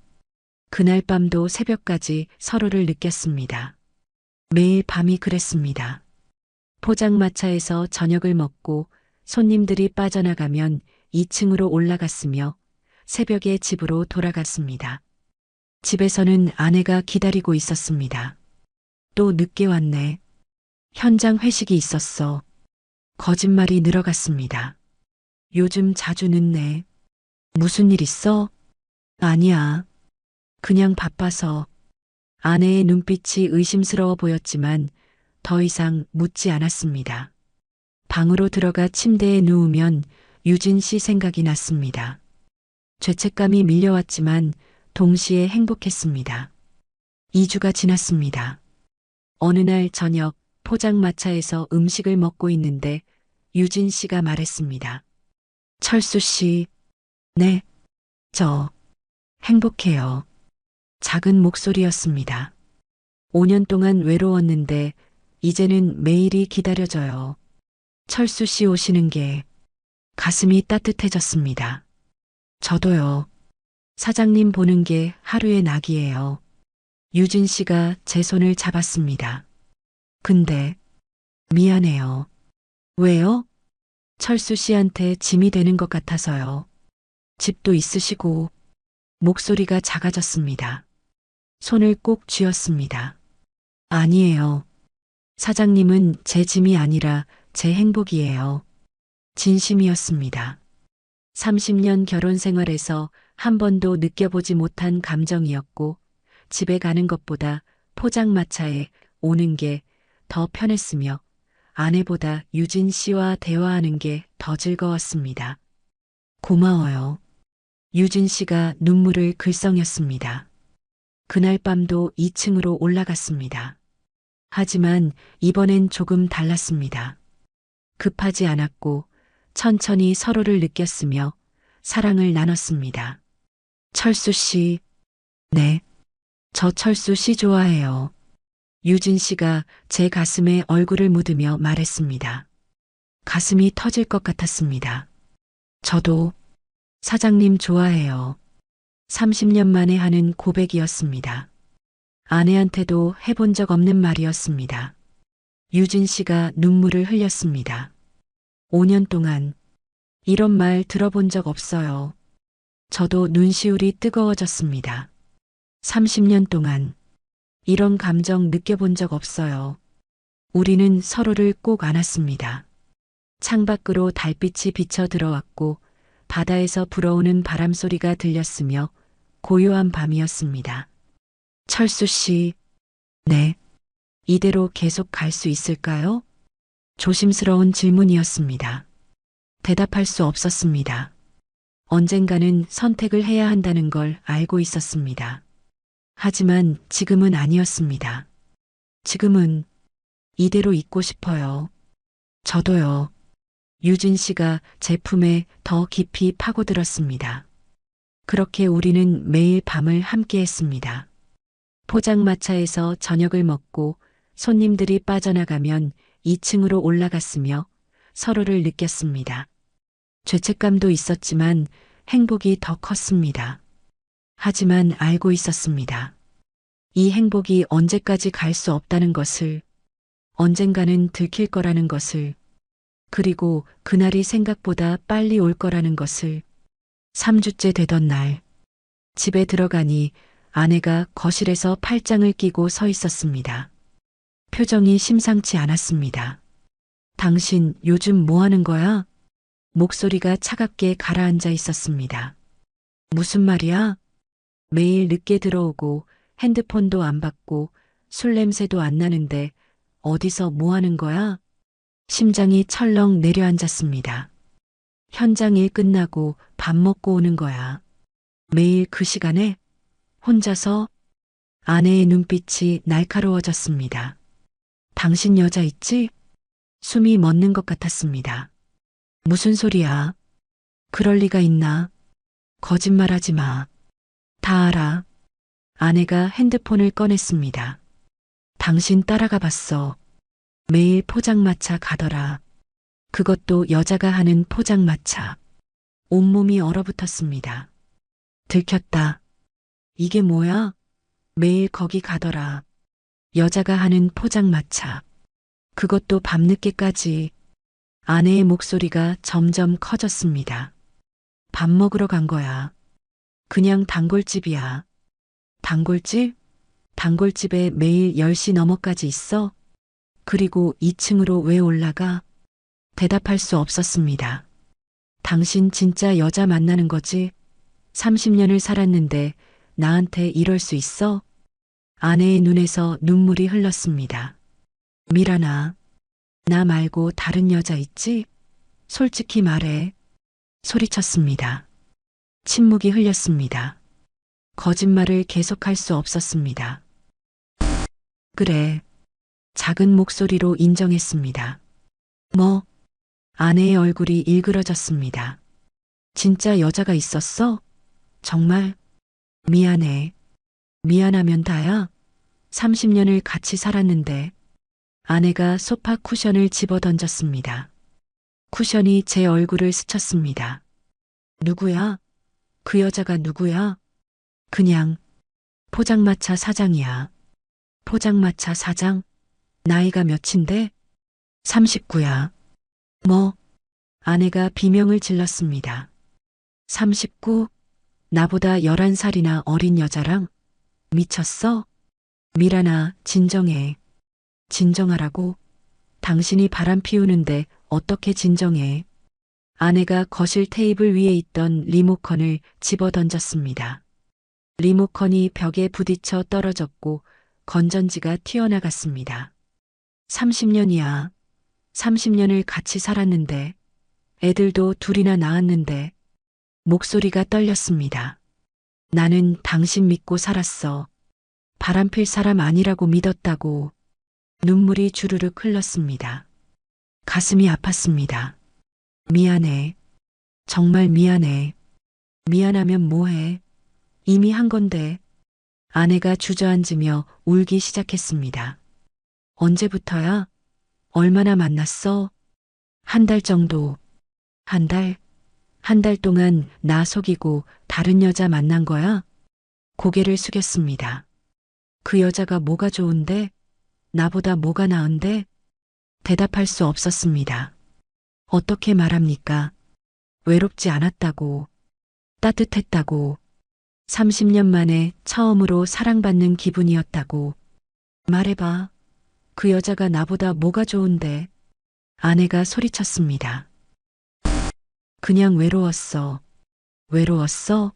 그날 밤도 새벽까지 서로를 느꼈습니다. 매일 밤이 그랬습니다. 포장마차에서 저녁을 먹고 손님들이 빠져나가면 2층으로 올라갔으며 새벽에 집으로 돌아갔습니다. 집에서는 아내가 기다리고 있었습니다. 또 늦게 왔네. 현장 회식이 있었어. 거짓말이 늘어갔습니다. 요즘 자주 늦네. 무슨 일 있어? 아니야. 그냥 바빠서. 아내의 눈빛이 의심스러워 보였지만 더 이상 묻지 않았습니다. 방으로 들어가 침대에 누우면 유진 씨 생각이 났습니다. 죄책감이 밀려왔지만 동시에 행복했습니다. 2주가 지났습니다. 어느 날 저녁 포장마차에서 음식을 먹고 있는데 유진 씨가 말했습니다. 철수 씨, 네, 저 행복해요. 작은 목소리였습니다. 5년 동안 외로웠는데 이제는 매일이 기다려져요. 철수 씨 오시는 게 가슴이 따뜻해졌습니다. 저도요. 사장님 보는 게 하루의 낙이에요. 유진 씨가 제 손을 잡았습니다. 근데 미안해요. 왜요? 철수 씨한테 짐이 되는 것 같아서요. 집도 있으시고 목소리가 작아졌습니다. 손을 꼭 쥐었습니다. 아니에요. 사장님은 제 짐이 아니라 제 행복이에요. 진심이었습니다. 30년 결혼 생활에서 한 번도 느껴보지 못한 감정이었고 집에 가는 것보다 포장마차에 오는 게 더 편했으며 아내보다 유진 씨와 대화하는 게 더 즐거웠습니다. 고마워요. 유진 씨가 눈물을 글썽였습니다. 그날 밤도 2층으로 올라갔습니다. 하지만 이번엔 조금 달랐습니다. 급하지 않았고 천천히 서로를 느꼈으며 사랑을 나눴습니다. 철수 씨, 네, 저 철수 씨 좋아해요. 유진 씨가 제 가슴에 얼굴을 묻으며 말했습니다. 가슴이 터질 것 같았습니다. 저도 사장님 좋아해요. 30년 만에 하는 고백이었습니다. 아내한테도 해본 적 없는 말이었습니다. 유진 씨가 눈물을 흘렸습니다. 5년 동안 이런 말 들어본 적 없어요. 저도 눈시울이 뜨거워졌습니다. 30년 동안 이런 감정 느껴본 적 없어요. 우리는 서로를 꼭 안았습니다. 창밖으로 달빛이 비쳐 들어왔고 바다에서 불어오는 바람 소리가 들렸으며 고요한 밤이었습니다. 철수 씨, 네. 이대로 계속 갈 수 있을까요? 조심스러운 질문이었습니다. 대답할 수 없었습니다. 언젠가는 선택을 해야 한다는 걸 알고 있었습니다. 하지만 지금은 아니었습니다. 지금은 이대로 있고 싶어요. 저도요. 유진 씨가 제품에 더 깊이 파고들었습니다. 그렇게 우리는 매일 밤을 함께 했습니다. 포장마차에서 저녁을 먹고 손님들이 빠져나가면 2층으로 올라갔으며 서로를 느꼈습니다. 죄책감도 있었지만 행복이 더 컸습니다. 하지만 알고 있었습니다. 이 행복이 언제까지 갈 수 없다는 것을, 언젠가는 들킬 거라는 것을, 그리고 그날이 생각보다 빨리 올 거라는 것을. 3주째 되던 날, 집에 들어가니 아내가 거실에서 팔짱을 끼고 서 있었습니다. 표정이 심상치 않았습니다. 당신 요즘 뭐 하는 거야? 목소리가 차갑게 가라앉아 있었습니다. 무슨 말이야? 매일 늦게 들어오고 핸드폰도 안 받고 술 냄새도 안 나는데 어디서 뭐 하는 거야? 심장이 철렁 내려앉았습니다. 현장 일 끝나고 밥 먹고 오는 거야. 매일 그 시간에 혼자서. 아내의 눈빛이 날카로워졌습니다. 당신 여자 있지? 숨이 멎는 것 같았습니다. 무슨 소리야? 그럴 리가 있나? 거짓말하지 마. 다 알아. 아내가 핸드폰을 꺼냈습니다. 당신 따라가 봤어. 매일 포장마차 가더라. 그것도 여자가 하는 포장마차. 온몸이 얼어붙었습니다. 들켰다. 이게 뭐야? 매일 거기 가더라. 여자가 하는 포장마차. 그것도 밤늦게까지. 아내의 목소리가 점점 커졌습니다. 밥 먹으러 간 거야. 그냥 단골집이야. 단골집? 단골집에 매일 10시 넘어까지 있어? 그리고 2층으로 왜 올라가? 대답할 수 없었습니다. 당신 진짜 여자 만나는 거지? 30년을 살았는데 나한테 이럴 수 있어? 아내의 눈에서 눈물이 흘렀습니다. 미란아, 나 말고 다른 여자 있지? 솔직히 말해. 소리쳤습니다. 침묵이 흘렸습니다. 거짓말을 계속할 수 없었습니다. 그래. 작은 목소리로 인정했습니다. 뭐? 아내의 얼굴이 일그러졌습니다. 진짜 여자가 있었어? 정말? 미안해. 미안하면 다야? 30년을 같이 살았는데. 아내가 소파 쿠션을 집어 던졌습니다. 쿠션이 제 얼굴을 스쳤습니다. 누구야? 그 여자가 누구야? 그냥 포장마차 사장이야. 포장마차 사장? 나이가 몇인데? 39야. 뭐? 아내가 비명을 질렀습니다. 39? 나보다 11살이나 어린 여자랑? 미쳤어? 미란아, 진정해. 진정하라고? 당신이 바람 피우는데 어떻게 진정해? 아내가 거실 테이블 위에 있던 리모컨을 집어 던졌습니다. 리모컨이 벽에 부딪혀 떨어졌고 건전지가 튀어나갔습니다. 30년이야. 30년을 같이 살았는데, 애들도 둘이나 낳았는데, 목소리가 떨렸습니다. 나는 당신 믿고 살았어. 바람필 사람 아니라고 믿었다고. 눈물이 주르륵 흘렀습니다. 가슴이 아팠습니다. 미안해. 정말 미안해. 미안하면 뭐해? 이미 한 건데. 아내가 주저앉으며 울기 시작했습니다. 언제부터야? 얼마나 만났어? 한 달 정도. 한 달? 한 달 동안 나 속이고 다른 여자 만난 거야? 고개를 숙였습니다. 그 여자가 뭐가 좋은데? 나보다 뭐가 나은데? 대답할 수 없었습니다. 어떻게 말합니까? 외롭지 않았다고. 따뜻했다고. 30년 만에 처음으로 사랑받는 기분이었다고. 말해봐. 그 여자가 나보다 뭐가 좋은데? 아내가 소리쳤습니다. 그냥 외로웠어. 외로웠어?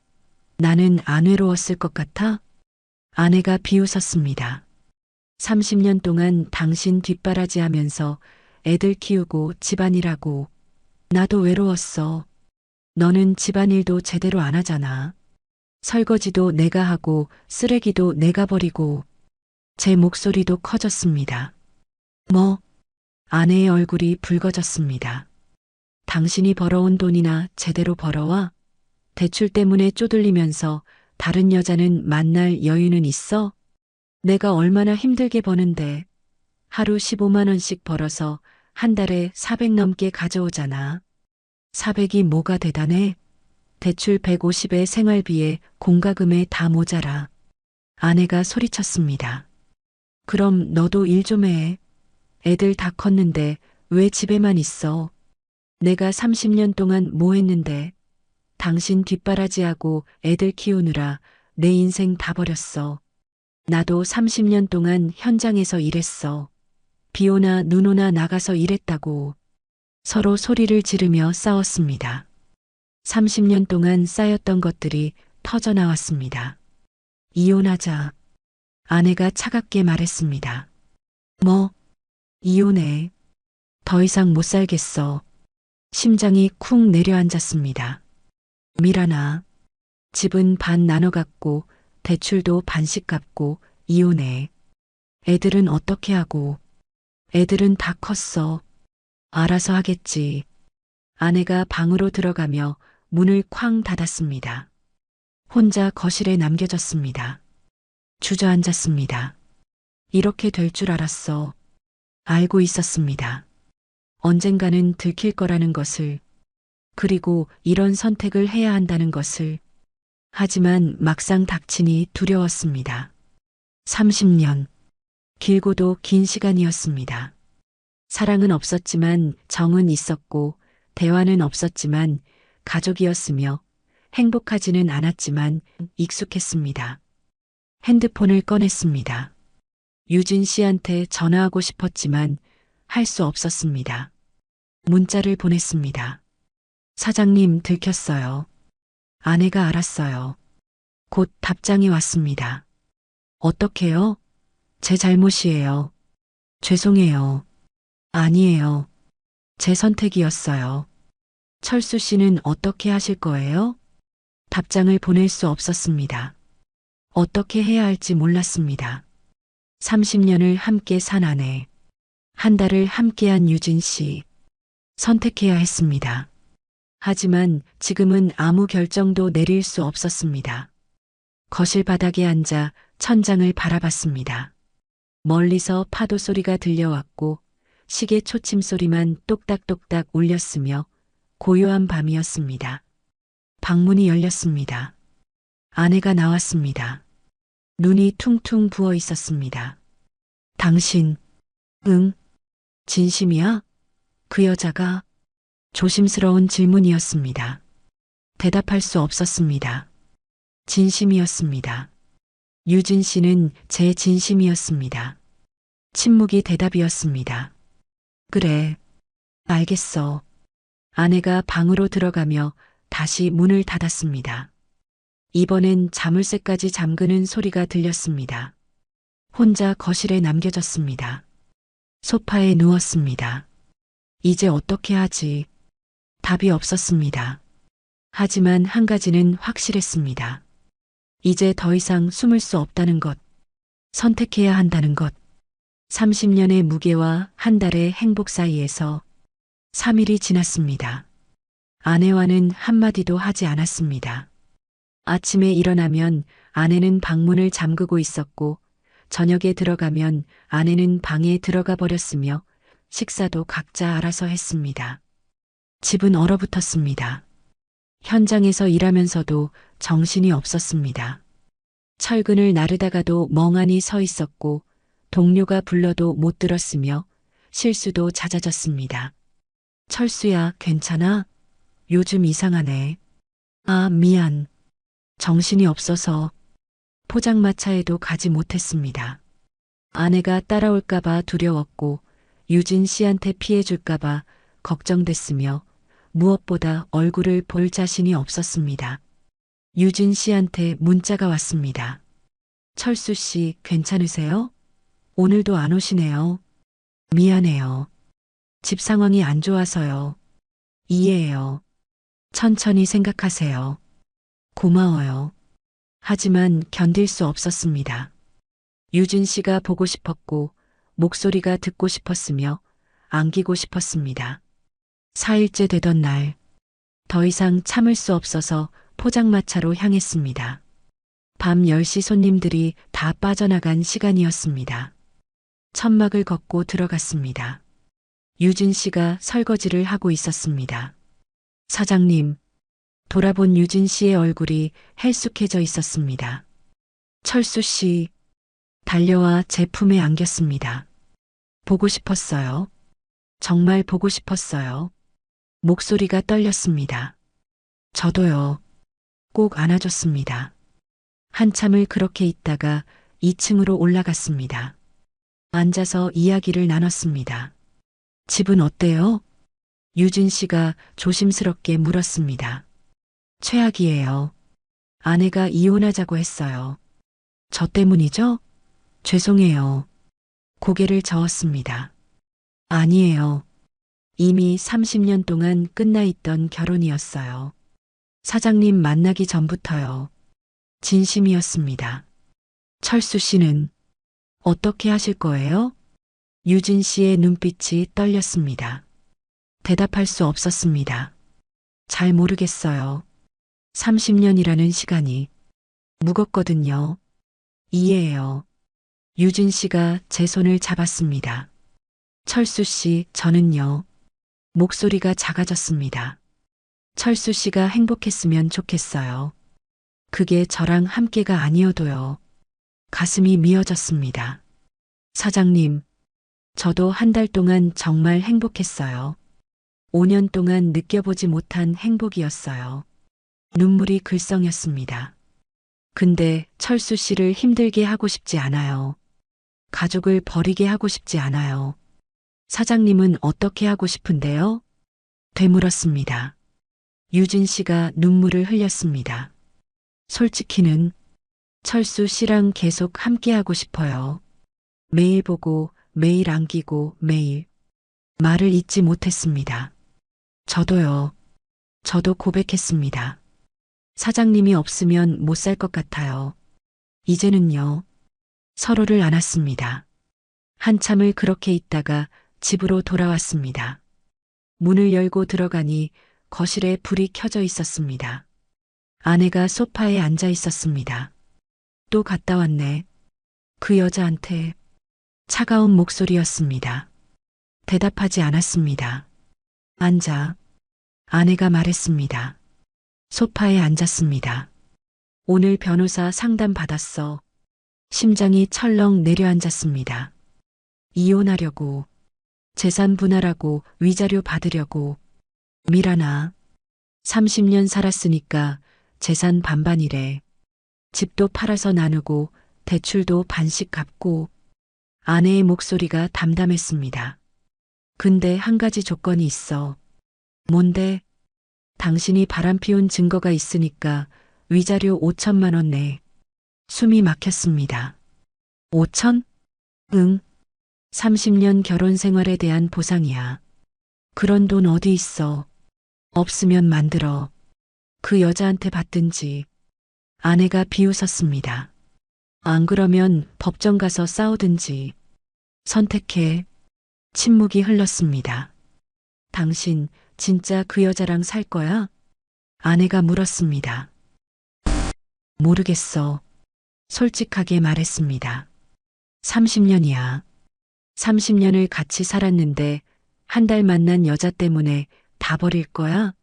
나는 안 외로웠을 것 같아? 아내가 비웃었습니다. 30년 동안 당신 뒷바라지 하면서 애들 키우고 집안일하고. 나도 외로웠어. 너는 집안일도 제대로 안 하잖아. 설거지도 내가 하고 쓰레기도 내가 버리고. 제 목소리도 커졌습니다. 뭐? 아내의 얼굴이 붉어졌습니다. 당신이 벌어온 돈이나 제대로 벌어와? 대출 때문에 쪼들리면서 다른 여자는 만날 여유는 있어? 내가 얼마나 힘들게 버는데 하루 15만 원씩 벌어서 한 달에 400 넘게 가져오잖아. 400이 뭐가 대단해? 대출 150에 생활비에 공과금에 다 모자라. 아내가 소리쳤습니다. 그럼 너도 일 좀 해. 애들 다 컸는데 왜 집에만 있어? 내가 30년 동안 뭐 했는데? 당신 뒷바라지하고 애들 키우느라 내 인생 다 버렸어. 나도 30년 동안 현장에서 일했어. 비 오나 눈 오나 나가서 일했다고. 서로 소리를 지르며 싸웠습니다. 30년 동안 쌓였던 것들이 터져 나왔습니다. 이혼하자. 아내가 차갑게 말했습니다. 뭐? 이혼해. 더 이상 못 살겠어. 심장이 쿵 내려앉았습니다. 미란아. 집은 반 나눠 갖고 대출도 반씩 갚고 이혼해. 애들은 어떻게 하고? 애들은 다 컸어. 알아서 하겠지. 아내가 방으로 들어가며 문을 쾅 닫았습니다. 혼자 거실에 남겨졌습니다. 주저앉았습니다. 이렇게 될 줄 알았어. 알고 있었습니다. 언젠가는 들킬 거라는 것을, 그리고 이런 선택을 해야 한다는 것을. 하지만 막상 닥치니 두려웠습니다. 30년. 길고도 긴 시간이었습니다. 사랑은 없었지만 정은 있었고, 대화는 없었지만 가족이었으며, 행복하지는 않았지만 익숙했습니다. 핸드폰을 꺼냈습니다. 유진 씨한테 전화하고 싶었지만 할 수 없었습니다. 문자를 보냈습니다. 사장님 들켰어요. 아내가 알았어요. 곧 답장이 왔습니다. 어떡해요? 제 잘못이에요. 죄송해요. 아니에요. 제 선택이었어요. 철수 씨는 어떻게 하실 거예요? 답장을 보낼 수 없었습니다. 어떻게 해야 할지 몰랐습니다. 30년을 함께 산 아내, 한 달을 함께한 유진 씨. 선택해야 했습니다. 하지만 지금은 아무 결정도 내릴 수 없었습니다. 거실 바닥에 앉아 천장을 바라봤습니다. 멀리서 파도 소리가 들려왔고 시계 초침 소리만 똑딱똑딱 울렸으며 고요한 밤이었습니다. 방문이 열렸습니다. 아내가 나왔습니다. 눈이 퉁퉁 부어 있었습니다. 당신, 응? 진심이야? 그 여자가? 조심스러운 질문이었습니다. 대답할 수 없었습니다. 진심이었습니다. 유진 씨는 제 진심이었습니다. 침묵이 대답이었습니다. 그래, 알겠어. 아내가 방으로 들어가며 다시 문을 닫았습니다. 이번엔 자물쇠까지 잠그는 소리가 들렸습니다. 혼자 거실에 남겨졌습니다. 소파에 누웠습니다. 이제 어떻게 하지? 답이 없었습니다. 하지만 한 가지는 확실했습니다. 이제 더 이상 숨을 수 없다는 것, 선택해야 한다는 것. 30년의 무게와 한 달의 행복 사이에서 3일이 지났습니다. 아내와는 한마디도 하지 않았습니다. 아침에 일어나면 아내는 방문을 잠그고 있었고, 저녁에 들어가면 아내는 방에 들어가 버렸으며, 식사도 각자 알아서 했습니다. 집은 얼어붙었습니다. 현장에서 일하면서도 정신이 없었습니다. 철근을 나르다가도 멍하니 서 있었고, 동료가 불러도 못 들었으며, 실수도 잦아졌습니다. 철수야, 괜찮아? 요즘 이상하네. 아, 미안. 정신이 없어서 포장마차에도 가지 못했습니다. 아내가 따라올까봐 두려웠고 유진 씨한테 피해줄까봐 걱정됐으며 무엇보다 얼굴을 볼 자신이 없었습니다. 유진 씨한테 문자가 왔습니다. 철수 씨 괜찮으세요? 오늘도 안 오시네요. 미안해요. 집 상황이 안 좋아서요. 이해해요. 천천히 생각하세요. 고마워요. 하지만 견딜 수 없었습니다. 유진 씨가 보고 싶었고 목소리가 듣고 싶었으며 안기고 싶었습니다. 4일째 되던 날, 더 이상 참을 수 없어서 포장마차로 향했습니다. 밤 10시 손님들이 다 빠져나간 시간이었습니다. 천막을 걷고 들어갔습니다. 유진 씨가 설거지를 하고 있었습니다. 사장님, 돌아본 유진 씨의 얼굴이 헬쑥해져 있었습니다. 철수 씨, 달려와 제 품에 안겼습니다. 보고 싶었어요. 정말 보고 싶었어요. 목소리가 떨렸습니다. 저도요. 꼭 안아줬습니다. 한참을 그렇게 있다가 2층으로 올라갔습니다. 앉아서 이야기를 나눴습니다. 집은 어때요? 유진 씨가 조심스럽게 물었습니다. 최악이에요. 아내가 이혼하자고 했어요. 저 때문이죠? 죄송해요. 고개를 저었습니다. 아니에요. 이미 30년 동안 끝나 있던 결혼이었어요. 사장님 만나기 전부터요. 진심이었습니다. 철수 씨는 어떻게 하실 거예요? 유진 씨의 눈빛이 떨렸습니다. 대답할 수 없었습니다. 잘 모르겠어요. 30년이라는 시간이 무겁거든요. 이해해요. 유진 씨가 제 손을 잡았습니다. 철수 씨, 저는요. 목소리가 작아졌습니다. 철수 씨가 행복했으면 좋겠어요. 그게 저랑 함께가 아니어도요. 가슴이 미어졌습니다. 사장님, 저도 한 달 동안 정말 행복했어요. 5년 동안 느껴보지 못한 행복이었어요. 눈물이 글썽였습니다. 근데 철수 씨를 힘들게 하고 싶지 않아요. 가족을 버리게 하고 싶지 않아요. 사장님은 어떻게 하고 싶은데요? 되물었습니다. 유진 씨가 눈물을 흘렸습니다. 솔직히는 철수 씨랑 계속 함께하고 싶어요. 매일 보고, 매일 안기고, 매일. 말을 잇지 못했습니다. 저도요. 저도 고백했습니다. 사장님이 없으면 못 살 것 같아요. 이제는요. 서로를 안았습니다. 한참을 그렇게 있다가 집으로 돌아왔습니다. 문을 열고 들어가니 거실에 불이 켜져 있었습니다. 아내가 소파에 앉아 있었습니다. 또 갔다 왔네. 그 여자한테 차가운 목소리였습니다. 대답하지 않았습니다. 앉아. 아내가 말했습니다. 소파에 앉았습니다. 오늘 변호사 상담 받았어. 심장이 철렁 내려앉았습니다. 이혼하려고, 재산 분할하고 위자료 받으려고. 미란아, 30년 살았으니까 재산 반반이래. 집도 팔아서 나누고 대출도 반씩 갚고. 아내의 목소리가 담담했습니다. 근데 한 가지 조건이 있어. 뭔데? 당신이 바람피운 증거가 있으니까 위자료 5천만 원 내. 숨이 막혔습니다. 5천? 응. 30년 결혼 생활에 대한 보상이야. 그런 돈 어디 있어? 없으면 만들어. 그 여자한테 받든지. 아내가 비웃었습니다. 안 그러면 법정 가서 싸우든지. 선택해. 침묵이 흘렀습니다. 당신 진짜 그 여자랑 살 거야? 아내가 물었습니다. 모르겠어. 솔직하게 말했습니다. 30년이야. 30년을 같이 살았는데 한 달 만난 여자 때문에 다 버릴 거야?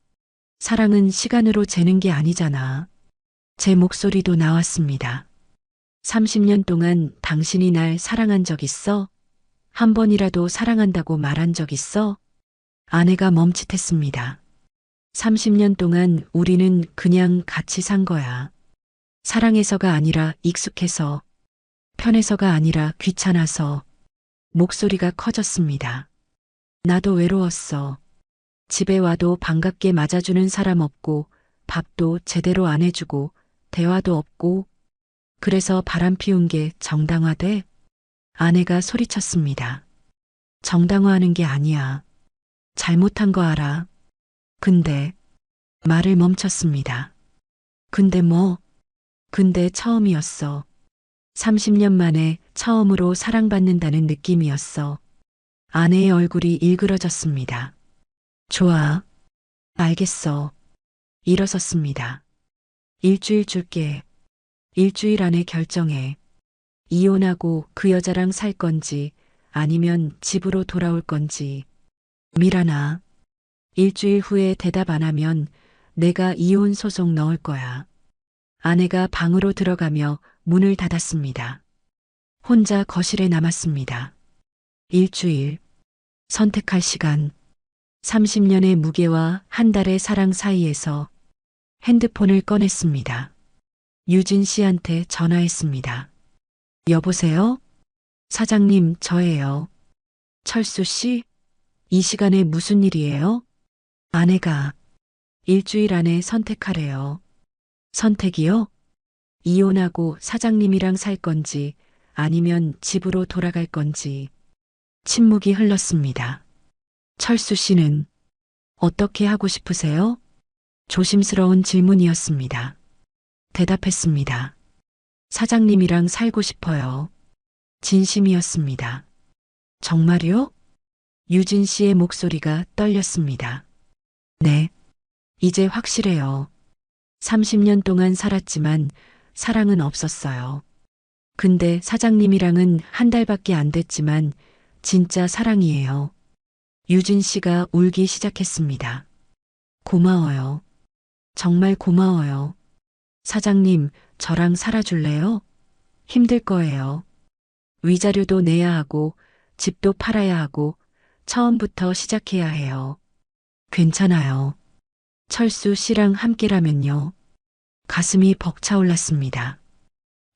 사랑은 시간으로 재는 게 아니잖아. 제 목소리도 나왔습니다. 30년 동안 당신이 날 사랑한 적 있어? 한 번이라도 사랑한다고 말한 적 있어? 아내가 멈칫했습니다. 30년 동안 우리는 그냥 같이 산 거야. 사랑해서가 아니라 익숙해서, 편해서가 아니라 귀찮아서. 목소리가 커졌습니다. 나도 외로웠어. 집에 와도 반갑게 맞아주는 사람 없고, 밥도 제대로 안 해주고, 대화도 없고. 그래서 바람 피운 게 정당화돼? 아내가 소리쳤습니다. 정당화하는 게 아니야. 잘못한 거 알아. 근데 말을 멈췄습니다. 근데 뭐? 근데 처음이었어. 30년 만에 처음으로 사랑받는다는 느낌이었어. 아내의 얼굴이 일그러졌습니다. 좋아. 알겠어. 일어섰습니다. 일주일 줄게. 일주일 안에 결정해. 이혼하고 그 여자랑 살 건지 아니면 집으로 돌아올 건지. 미란아. 일주일 후에 대답 안 하면 내가 이혼 소송 넣을 거야. 아내가 방으로 들어가며 문을 닫았습니다. 혼자 거실에 남았습니다. 일주일. 선택할 시간. 30년의 무게와 한 달의 사랑 사이에서 핸드폰을 꺼냈습니다. 유진 씨한테 전화했습니다. 여보세요? 사장님, 저예요. 철수 씨? 이 시간에 무슨 일이에요? 아내가 일주일 안에 선택하래요. 선택이요? 이혼하고 사장님이랑 살 건지 아니면 집으로 돌아갈 건지. 침묵이 흘렀습니다. 철수 씨는 어떻게 하고 싶으세요? 조심스러운 질문이었습니다. 대답했습니다. 사장님이랑 살고 싶어요. 진심이었습니다. 정말요? 유진 씨의 목소리가 떨렸습니다. 네. 이제 확실해요. 30년 동안 살았지만 사랑은 없었어요. 근데 사장님이랑은 한 달밖에 안 됐지만 진짜 사랑이에요. 유진 씨가 울기 시작했습니다. 고마워요. 정말 고마워요. 사장님, 저랑 살아줄래요? 힘들 거예요. 위자료도 내야 하고, 집도 팔아야 하고, 처음부터 시작해야 해요. 괜찮아요. 철수 씨랑 함께라면요. 가슴이 벅차올랐습니다.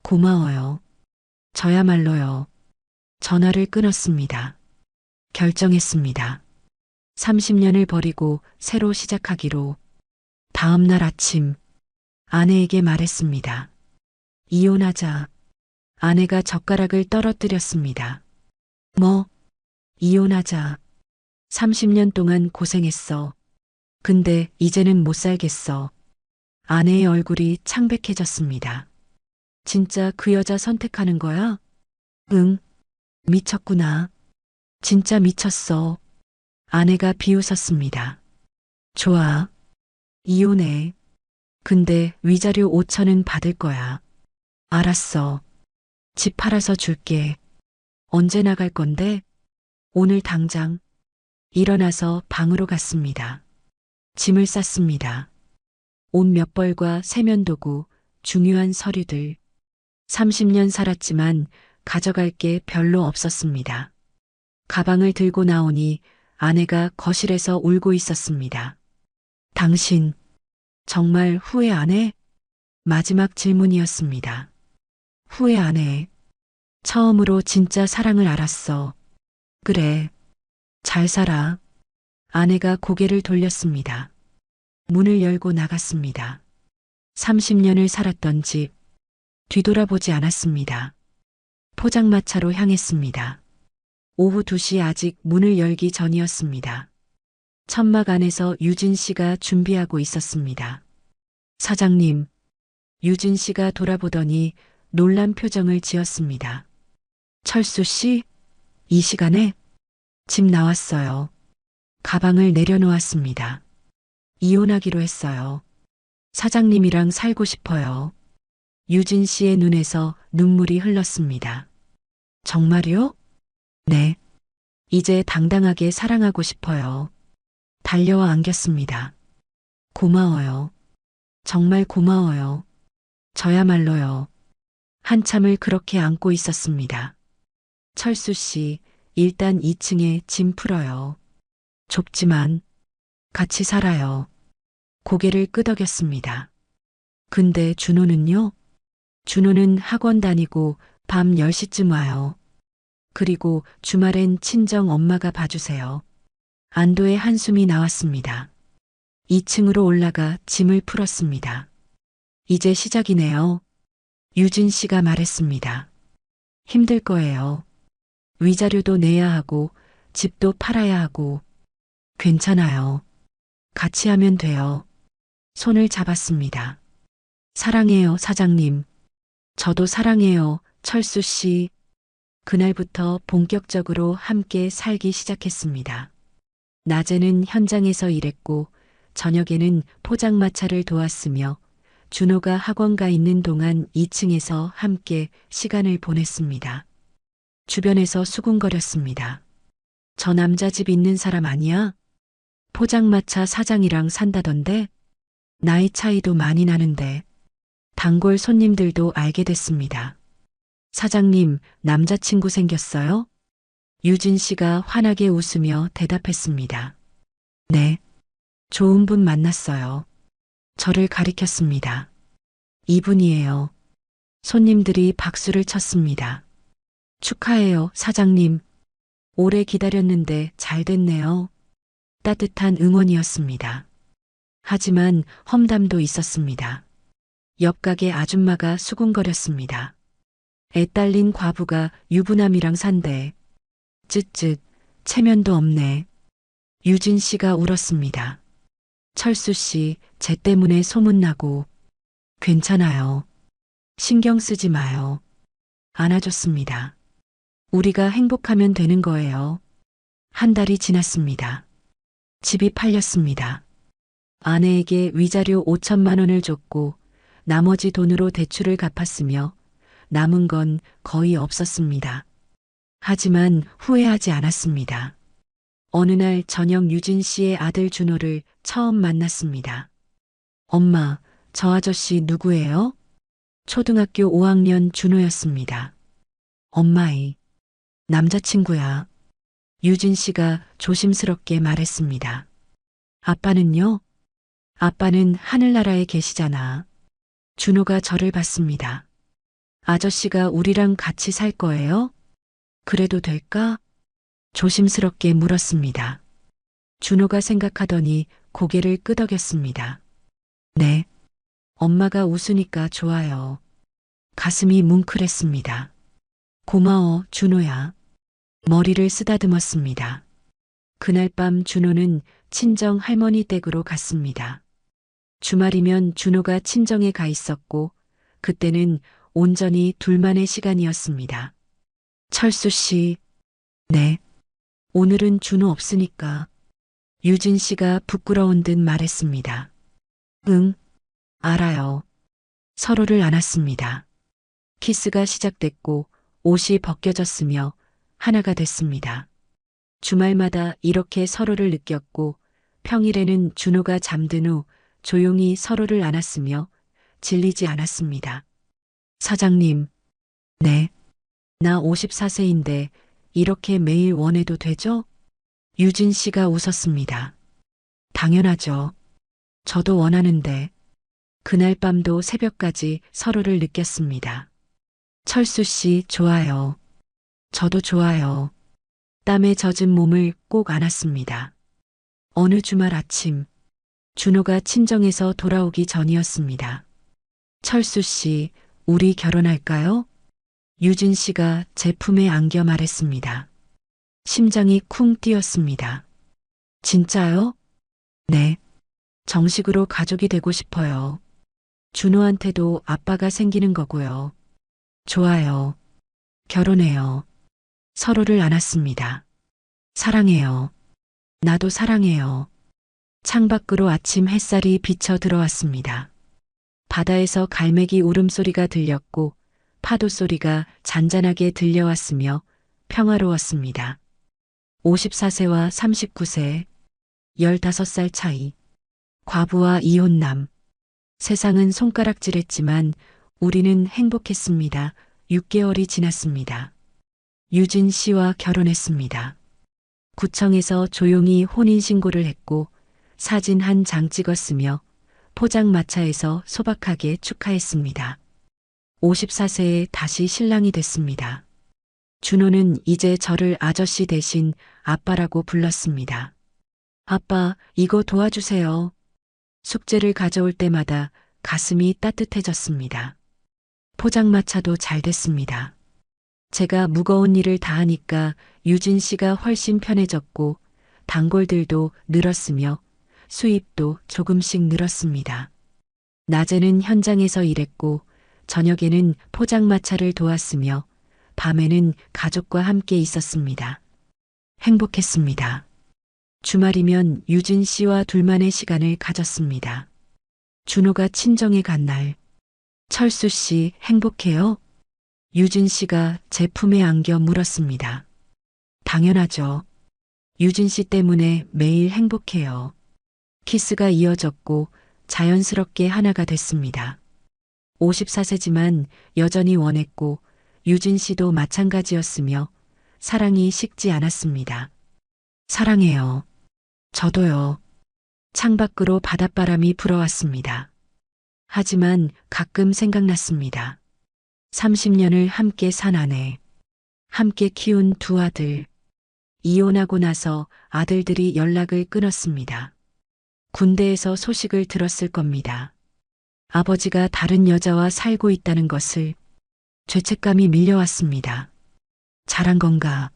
고마워요. 저야말로요. 전화를 끊었습니다. 결정했습니다. 30년을 버리고 새로 시작하기로. 다음 날 아침 아내에게 말했습니다. 이혼하자. 아내가 젓가락을 떨어뜨렸습니다. 뭐? 이혼하자. 30년 동안 고생했어. 근데 이제는 못 살겠어. 아내의 얼굴이 창백해졌습니다. 진짜 그 여자 선택하는 거야? 응. 미쳤구나. 진짜 미쳤어. 아내가 비웃었습니다. 좋아. 이혼해. 근데 위자료 5천은 받을 거야. 알았어. 집 팔아서 줄게. 언제 나갈 건데? 오늘 당장. 일어나서 방으로 갔습니다. 짐을 쌌습니다. 옷 몇 벌과 세면도구, 중요한 서류들. 30년 살았지만 가져갈 게 별로 없었습니다. 가방을 들고 나오니 아내가 거실에서 울고 있었습니다. 당신, 정말 후회 안 해? 마지막 질문이었습니다. 후회 안 해. 처음으로 진짜 사랑을 알았어. 그래. 잘 살아. 아내가 고개를 돌렸습니다. 문을 열고 나갔습니다. 30년을 살았던 집. 뒤돌아보지 않았습니다. 포장마차로 향했습니다. 오후 2시 아직 문을 열기 전이었습니다. 천막 안에서 유진 씨가 준비하고 있었습니다. 사장님, 유진 씨가 돌아보더니 놀란 표정을 지었습니다. 철수 씨, 이 시간에? 집 나왔어요. 가방을 내려놓았습니다. 이혼하기로 했어요. 사장님이랑 살고 싶어요. 유진 씨의 눈에서 눈물이 흘렀습니다. 정말요? 네. 이제 당당하게 사랑하고 싶어요. 달려와 안겼습니다. 고마워요. 정말 고마워요. 저야말로요. 한참을 그렇게 안고 있었습니다. 철수 씨, 일단 2층에 짐 풀어요. 좁지만 같이 살아요. 고개를 끄덕였습니다. 근데 준호는요? 준호는 학원 다니고 밤 10시쯤 와요. 그리고 주말엔 친정 엄마가 봐주세요. 안도의 한숨이 나왔습니다. 2층으로 올라가 짐을 풀었습니다. 이제 시작이네요. 유진 씨가 말했습니다. 힘들 거예요. 위자료도 내야 하고 집도 팔아야 하고. 괜찮아요. 같이 하면 돼요. 손을 잡았습니다. 사랑해요, 사장님. 저도 사랑해요, 철수 씨. 그날부터 본격적으로 함께 살기 시작했습니다. 낮에는 현장에서 일했고 저녁에는 포장마차를 도왔으며 준호가 학원 가 있는 동안 2층에서 함께 시간을 보냈습니다. 주변에서 수군거렸습니다. 저 남자 집 있는 사람 아니야? 포장마차 사장이랑 산다던데? 나이 차이도 많이 나는데. 단골 손님들도 알게 됐습니다. 사장님, 남자친구 생겼어요? 유진 씨가 환하게 웃으며 대답했습니다. 네. 좋은 분 만났어요. 저를 가리켰습니다. 이분이에요. 손님들이 박수를 쳤습니다. 축하해요, 사장님. 오래 기다렸는데 잘 됐네요. 따뜻한 응원이었습니다. 하지만 험담도 있었습니다. 옆 가게 아줌마가 수군거렸습니다. 애 딸린 과부가 유부남이랑 산대. 쯧쯧, 체면도 없네. 유진 씨가 울었습니다. 철수 씨, 쟤 때문에 소문나고. 괜찮아요. 신경 쓰지 마요. 안아줬습니다. 우리가 행복하면 되는 거예요. 한 달이 지났습니다. 집이 팔렸습니다. 아내에게 위자료 5천만 원을 줬고 나머지 돈으로 대출을 갚았으며 남은 건 거의 없었습니다. 하지만 후회하지 않았습니다. 어느 날 저녁 유진 씨의 아들 준호를 처음 만났습니다. 엄마, 저 아저씨 누구예요? 초등학교 5학년 준호였습니다. 엄마의 남자친구야. 유진 씨가 조심스럽게 말했습니다. 아빠는요? 아빠는 하늘나라에 계시잖아. 준호가 저를 봤습니다. 아저씨가 우리랑 같이 살 거예요? 그래도 될까? 조심스럽게 물었습니다. 준호가 생각하더니 고개를 끄덕였습니다. 네. 엄마가 웃으니까 좋아요. 가슴이 뭉클했습니다. 고마워, 준호야. 머리를 쓰다듬었습니다. 그날 밤 준호는 친정 할머니 댁으로 갔습니다. 주말이면 준호가 친정에 가 있었고 그때는 온전히 둘만의 시간이었습니다. 철수 씨, 네. 오늘은 준호 없으니까. 유진 씨가 부끄러운 듯 말했습니다. 응, 알아요. 서로를 안았습니다. 키스가 시작됐고 옷이 벗겨졌으며 하나가 됐습니다. 주말마다 이렇게 서로를 느꼈고 평일에는 준호가 잠든 후 조용히 서로를 안았으며 질리지 않았습니다. 사장님, 네. 나 54세인데 이렇게 매일 원해도 되죠? 유진 씨가 웃었습니다. 당연하죠. 저도 원하는데. 그날 밤도 새벽까지 서로를 느꼈습니다. 철수 씨 좋아요. 저도 좋아요. 땀에 젖은 몸을 꼭 안았습니다. 어느 주말 아침, 준호가 친정에서 돌아오기 전이었습니다. 철수 씨, 우리 결혼할까요? 유진 씨가 제 품에 안겨 말했습니다. 심장이 쿵 뛰었습니다. 진짜요? 네. 정식으로 가족이 되고 싶어요. 준호한테도 아빠가 생기는 거고요. 좋아요. 결혼해요. 서로를 안았습니다. 사랑해요. 나도 사랑해요. 창밖으로 아침 햇살이 비쳐 들어왔습니다. 바다에서 갈매기 울음소리가 들렸고 파도 소리가 잔잔하게 들려왔으며 평화로웠습니다. 54세와 39세, 15살 차이, 과부와 이혼남. 세상은 손가락질했지만 우리는 행복했습니다. 6개월이 지났습니다. 유진 씨와 결혼했습니다. 구청에서 조용히 혼인신고를 했고 사진 한 장 찍었으며 포장마차에서 소박하게 축하했습니다. 54세에 다시 신랑이 됐습니다. 준호는 이제 저를 아저씨 대신 아빠라고 불렀습니다. 아빠, 이거 도와주세요. 숙제를 가져올 때마다 가슴이 따뜻해졌습니다. 포장마차도 잘 됐습니다. 제가 무거운 일을 다 하니까 유진 씨가 훨씬 편해졌고 단골들도 늘었으며 수입도 조금씩 늘었습니다. 낮에는 현장에서 일했고 저녁에는 포장마차를 도왔으며 밤에는 가족과 함께 있었습니다. 행복했습니다. 주말이면 유진 씨와 둘만의 시간을 가졌습니다. 준호가 친정에 간 날, 철수 씨 행복해요? 유진 씨가 제 품에 안겨 물었습니다. 당연하죠. 유진 씨 때문에 매일 행복해요. 키스가 이어졌고 자연스럽게 하나가 됐습니다. 54세지만 여전히 원했고 유진 씨도 마찬가지였으며 사랑이 식지 않았습니다. 사랑해요. 저도요. 창밖으로 바닷바람이 불어왔습니다. 하지만 가끔 생각났습니다. 30년을 함께 산 아내, 함께 키운 두 아들. 이혼하고 나서 아들들이 연락을 끊었습니다. 군대에서 소식을 들었을 겁니다. 아버지가 다른 여자와 살고 있다는 것을. 죄책감이 밀려왔습니다. 잘한 건가?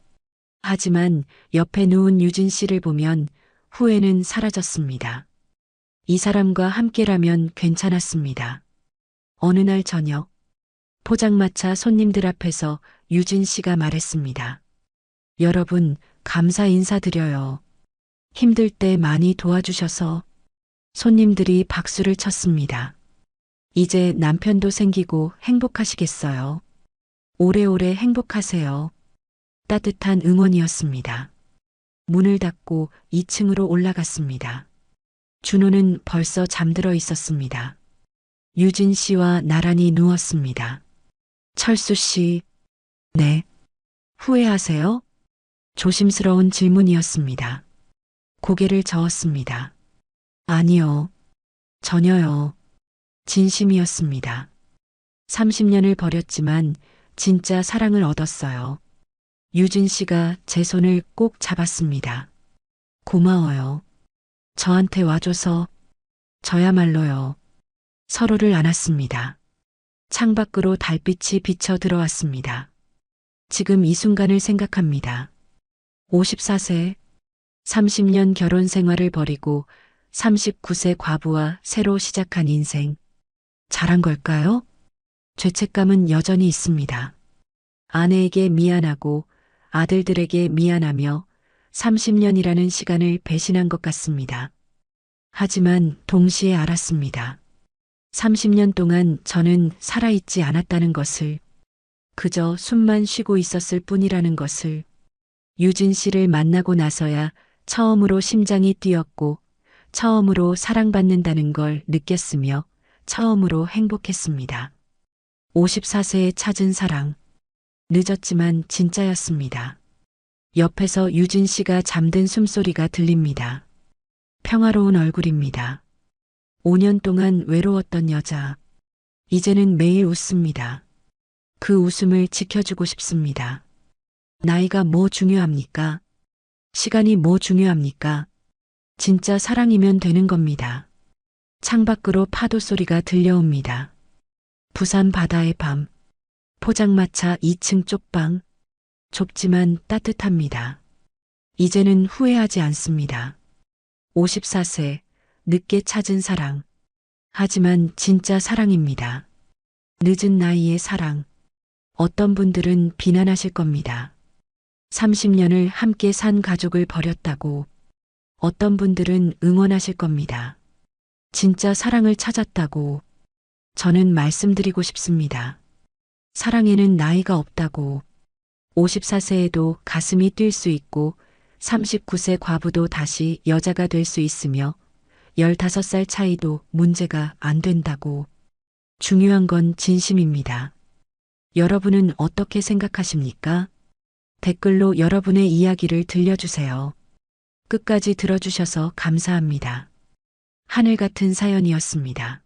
하지만 옆에 누운 유진 씨를 보면 후회는 사라졌습니다. 이 사람과 함께라면 괜찮았습니다. 어느 날 저녁, 포장마차 손님들 앞에서 유진 씨가 말했습니다. 여러분, 감사 인사드려요. 힘들 때 많이 도와주셔서. 손님들이 박수를 쳤습니다. 이제 남편도 생기고 행복하시겠어요. 오래오래 행복하세요. 따뜻한 응원이었습니다. 문을 닫고 2층으로 올라갔습니다. 준호는 벌써 잠들어 있었습니다. 유진 씨와 나란히 누웠습니다. 철수 씨, 네. 후회하세요? 조심스러운 질문이었습니다. 고개를 저었습니다. 아니요. 전혀요. 진심이었습니다. 30년을 버렸지만 진짜 사랑을 얻었어요. 유진 씨가 제 손을 꼭 잡았습니다. 고마워요. 저한테 와줘서. 저야말로요. 서로를 안았습니다. 창밖으로 달빛이 비쳐 들어왔습니다. 지금 이 순간을 생각합니다. 54세, 30년 결혼 생활을 버리고 39세 과부와 새로 시작한 인생. 잘한 걸까요? 죄책감은 여전히 있습니다. 아내에게 미안하고 아들들에게 미안하며 30년이라는 시간을 배신한 것 같습니다. 하지만 동시에 알았습니다. 30년 동안 저는 살아있지 않았다는 것을, 그저 숨만 쉬고 있었을 뿐이라는 것을. 유진 씨를 만나고 나서야 처음으로 심장이 뛰었고 처음으로 사랑받는다는 걸 느꼈으며 처음으로 행복했습니다. 54세에 찾은 사랑. 늦었지만 진짜였습니다. 옆에서 유진 씨가 잠든 숨소리가 들립니다. 평화로운 얼굴입니다. 5년 동안 외로웠던 여자. 이제는 매일 웃습니다. 그 웃음을 지켜주고 싶습니다. 나이가 뭐 중요합니까? 시간이 뭐 중요합니까? 진짜 사랑이면 되는 겁니다. 창밖으로 파도 소리가 들려옵니다. 부산 바다의 밤. 포장마차 2층 쪽방. 좁지만 따뜻합니다. 이제는 후회하지 않습니다. 54세, 늦게 찾은 사랑. 하지만 진짜 사랑입니다. 늦은 나이의 사랑. 어떤 분들은 비난하실 겁니다. 30년을 함께 산 가족을 버렸다고. 어떤 분들은 응원하실 겁니다. 진짜 사랑을 찾았다고. 저는 말씀드리고 싶습니다. 사랑에는 나이가 없다고. 54세에도 가슴이 뛸 수 있고 39세 과부도 다시 여자가 될 수 있으며 15살 차이도 문제가 안 된다고. 중요한 건 진심입니다. 여러분은 어떻게 생각하십니까? 댓글로 여러분의 이야기를 들려주세요. 끝까지 들어주셔서 감사합니다. 하늘 같은 사연이었습니다.